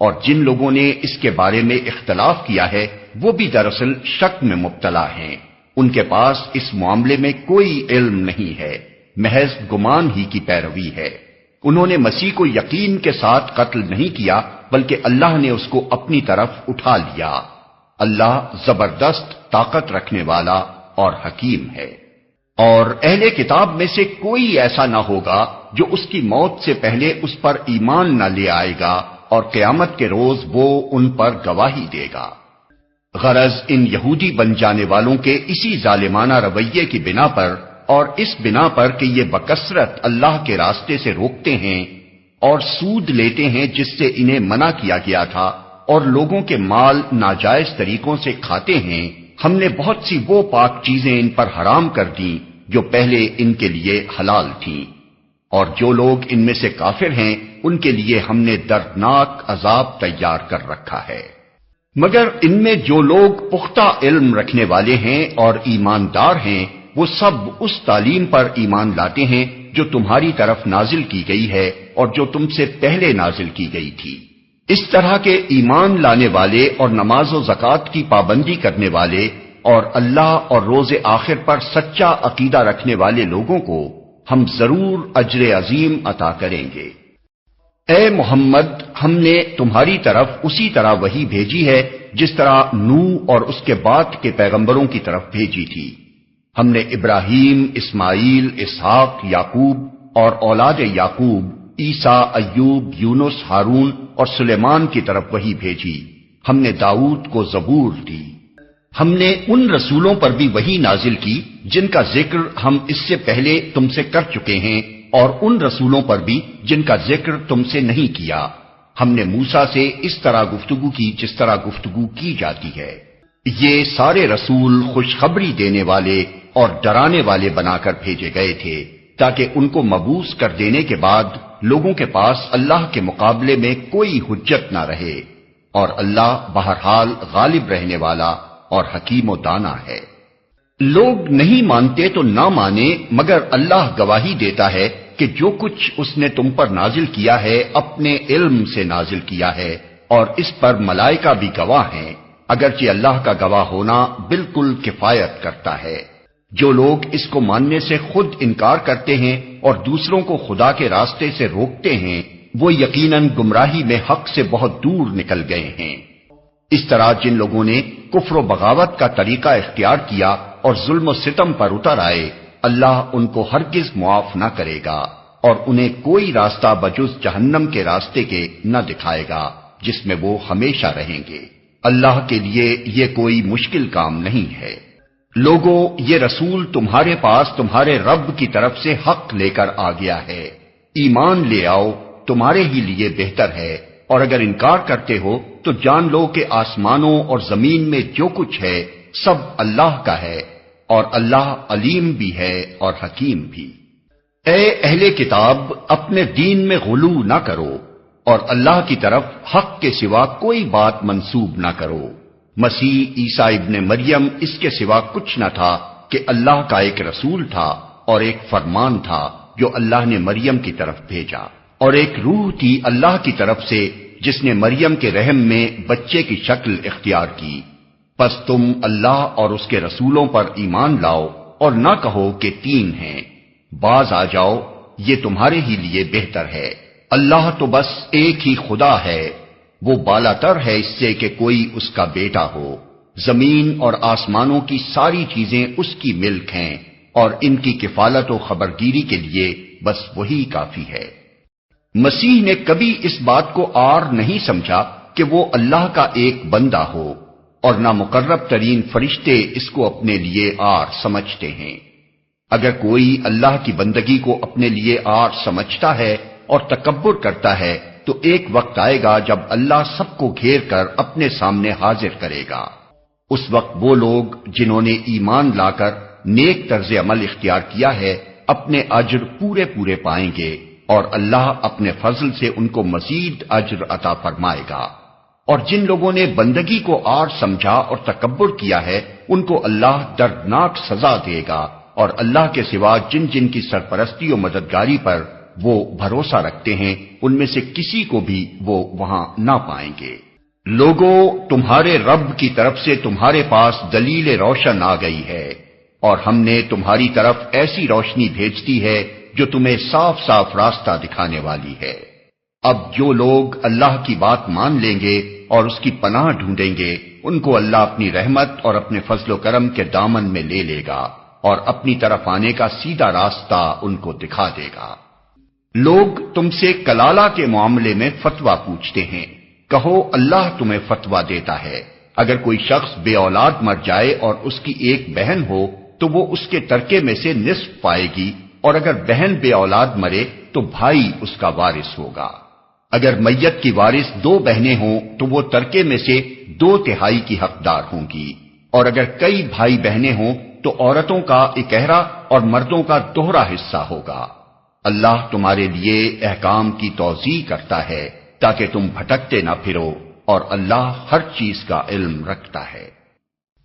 اور جن لوگوں نے اس کے بارے میں اختلاف کیا ہے وہ بھی دراصل شک میں مبتلا ہیں۔ ان کے پاس اس معاملے میں کوئی علم نہیں ہے، محض گمان ہی کی پیروی ہے۔ انہوں نے مسیح کو یقین کے ساتھ قتل نہیں کیا بلکہ اللہ نے اس کو اپنی طرف اٹھا لیا۔ اللہ زبردست طاقت رکھنے والا اور حکیم ہے۔ اور اہل کتاب میں سے کوئی ایسا نہ ہوگا جو اس کی موت سے پہلے اس پر ایمان نہ لے آئے گا اور قیامت کے روز وہ ان پر گواہی دے گا۔ غرض ان یہودی بن جانے والوں کے اسی ظالمانہ رویے کی بنا پر اور اس بنا پر کہ یہ بکثرت اللہ کے راستے سے روکتے ہیں اور سود لیتے ہیں جس سے انہیں منع کیا گیا تھا اور لوگوں کے مال ناجائز طریقوں سے کھاتے ہیں، ہم نے بہت سی وہ پاک چیزیں ان پر حرام کر دیں جو پہلے ان کے لیے حلال تھیں، اور جو لوگ ان میں سے کافر ہیں ان کے لیے ہم نے دردناک عذاب تیار کر رکھا ہے۔ مگر ان میں جو لوگ پختہ علم رکھنے والے ہیں اور ایماندار ہیں وہ سب اس تعلیم پر ایمان لاتے ہیں جو تمہاری طرف نازل کی گئی ہے اور جو تم سے پہلے نازل کی گئی تھی۔ اس طرح کے ایمان لانے والے اور نماز و زکوٰۃ کی پابندی کرنے والے اور اللہ اور روز آخر پر سچا عقیدہ رکھنے والے لوگوں کو ہم ضرور اجر عظیم عطا کریں گے۔ اے محمد، ہم نے تمہاری طرف اسی طرح وحی بھیجی ہے جس طرح نوح اور اس کے بعد کے پیغمبروں کی طرف بھیجی تھی۔ ہم نے ابراہیم، اسماعیل، اسحاق، یعقوب اور اولاد یعقوب، عیسیٰ، ایوب، یونس، ہارون اور سلیمان کی طرف وحی بھیجی۔ ہم نے داؤد کو زبور دی۔ ہم نے ان رسولوں پر بھی وحی نازل کی جن کا ذکر ہم اس سے پہلے تم سے کر چکے ہیں، اور ان رسولوں پر بھی جن کا ذکر تم سے نہیں کیا۔ ہم نے موسیٰ سے اس طرح گفتگو کی جس طرح گفتگو کی جاتی ہے۔ یہ سارے رسول خوشخبری دینے والے اور ڈرانے والے بنا کر بھیجے گئے تھے تاکہ ان کو مبعوث کر دینے کے بعد لوگوں کے پاس اللہ کے مقابلے میں کوئی حجت نہ رہے، اور اللہ بہرحال غالب رہنے والا اور حکیم و دانا ہے۔ لوگ نہیں مانتے تو نہ مانے، مگر اللہ گواہی دیتا ہے کہ جو کچھ اس نے تم پر نازل کیا ہے اپنے علم سے نازل کیا ہے، اور اس پر ملائکہ بھی گواہ ہیں، اگرچہ اللہ کا گواہ ہونا بالکل کفایت کرتا ہے۔ جو لوگ اس کو ماننے سے خود انکار کرتے ہیں اور دوسروں کو خدا کے راستے سے روکتے ہیں، وہ یقیناً گمراہی میں حق سے بہت دور نکل گئے ہیں۔ اس طرح جن لوگوں نے کفر و بغاوت کا طریقہ اختیار کیا اور ظلم و ستم پر اتر آئے، اللہ ان کو ہرگز معاف نہ کرے گا اور انہیں کوئی راستہ بجز جہنم کے راستے کے نہ دکھائے گا جس میں وہ ہمیشہ رہیں گے۔ اللہ کے لیے یہ کوئی مشکل کام نہیں ہے۔ لوگو، یہ رسول تمہارے پاس تمہارے رب کی طرف سے حق لے کر آ گیا ہے، ایمان لے آؤ، تمہارے ہی لیے بہتر ہے، اور اگر انکار کرتے ہو تو جان لو کہ آسمانوں اور زمین میں جو کچھ ہے سب اللہ کا ہے، اور اللہ علیم بھی ہے اور حکیم بھی۔ اے اہل کتاب، اپنے دین میں غلو نہ کرو اور اللہ کی طرف حق کے سوا کوئی بات منسوب نہ کرو۔ مسیح عیسیٰ ابن مریم اس کے سوا کچھ نہ تھا کہ اللہ کا ایک رسول تھا اور ایک فرمان تھا جو اللہ نے مریم کی طرف بھیجا، اور ایک روح تھی اللہ کی طرف سے جس نے مریم کے رحم میں بچے کی شکل اختیار کی۔ پس تم اللہ اور اس کے رسولوں پر ایمان لاؤ اور نہ کہو کہ 3 ہیں، باز آ جاؤ، یہ تمہارے ہی لیے بہتر ہے۔ اللہ تو بس ایک ہی خدا ہے، وہ بالا تر ہے اس سے کہ کوئی اس کا بیٹا ہو۔ زمین اور آسمانوں کی ساری چیزیں اس کی ملک ہیں، اور ان کی کفالت و خبرگیری کے لیے بس وہی کافی ہے۔ مسیح نے کبھی اس بات کو عار نہیں سمجھا کہ وہ اللہ کا ایک بندہ ہو، اور نہ مقرب ترین فرشتے اس کو اپنے لیے عار سمجھتے ہیں۔ اگر کوئی اللہ کی بندگی کو اپنے لیے عار سمجھتا ہے اور تکبر کرتا ہے تو ایک وقت آئے گا جب اللہ سب کو گھیر کر اپنے سامنے حاضر کرے گا۔ اس وقت وہ لوگ جنہوں نے ایمان لا کر نیک طرز عمل اختیار کیا ہے اپنے اجر پورے پورے پائیں گے، اور اللہ اپنے فضل سے ان کو مزید اجر عطا فرمائے گا۔ اور جن لوگوں نے بندگی کو عار سمجھا اور تکبر کیا ہے ان کو اللہ دردناک سزا دے گا، اور اللہ کے سوا جن جن کی سرپرستی و مددگاری پر وہ بھروسہ رکھتے ہیں ان میں سے کسی کو بھی وہ وہاں نہ پائیں گے۔ لوگو، تمہارے رب کی طرف سے تمہارے پاس دلیل روشن آ گئی ہے، اور ہم نے تمہاری طرف ایسی روشنی بھیج دی ہے جو تمہیں صاف صاف راستہ دکھانے والی ہے۔ اب جو لوگ اللہ کی بات مان لیں گے اور اس کی پناہ ڈھونڈیں گے ان کو اللہ اپنی رحمت اور اپنے فضل و کرم کے دامن میں لے لے گا، اور اپنی طرف آنے کا سیدھا راستہ ان کو دکھا دے گا۔ لوگ تم سے کلالہ کے معاملے میں فتویٰ پوچھتے ہیں، کہو اللہ تمہیں فتویٰ دیتا ہے۔ اگر کوئی شخص بے اولاد مر جائے اور اس کی ایک بہن ہو تو وہ اس کے ترکے میں سے نصف پائے گی، اور اگر بہن بے اولاد مرے تو بھائی اس کا وارث ہوگا۔ اگر میت کی وارث 2 بہنیں ہوں تو وہ ترکے میں سے 2/3 کی حقدار ہوں گی، اور اگر کئی بھائی بہنیں ہوں تو عورتوں کا اکہرا اور مردوں کا دوہرا حصہ ہوگا۔ اللہ تمہارے لیے احکام کی توضیح کرتا ہے تاکہ تم بھٹکتے نہ پھرو، اور اللہ ہر چیز کا علم رکھتا ہے۔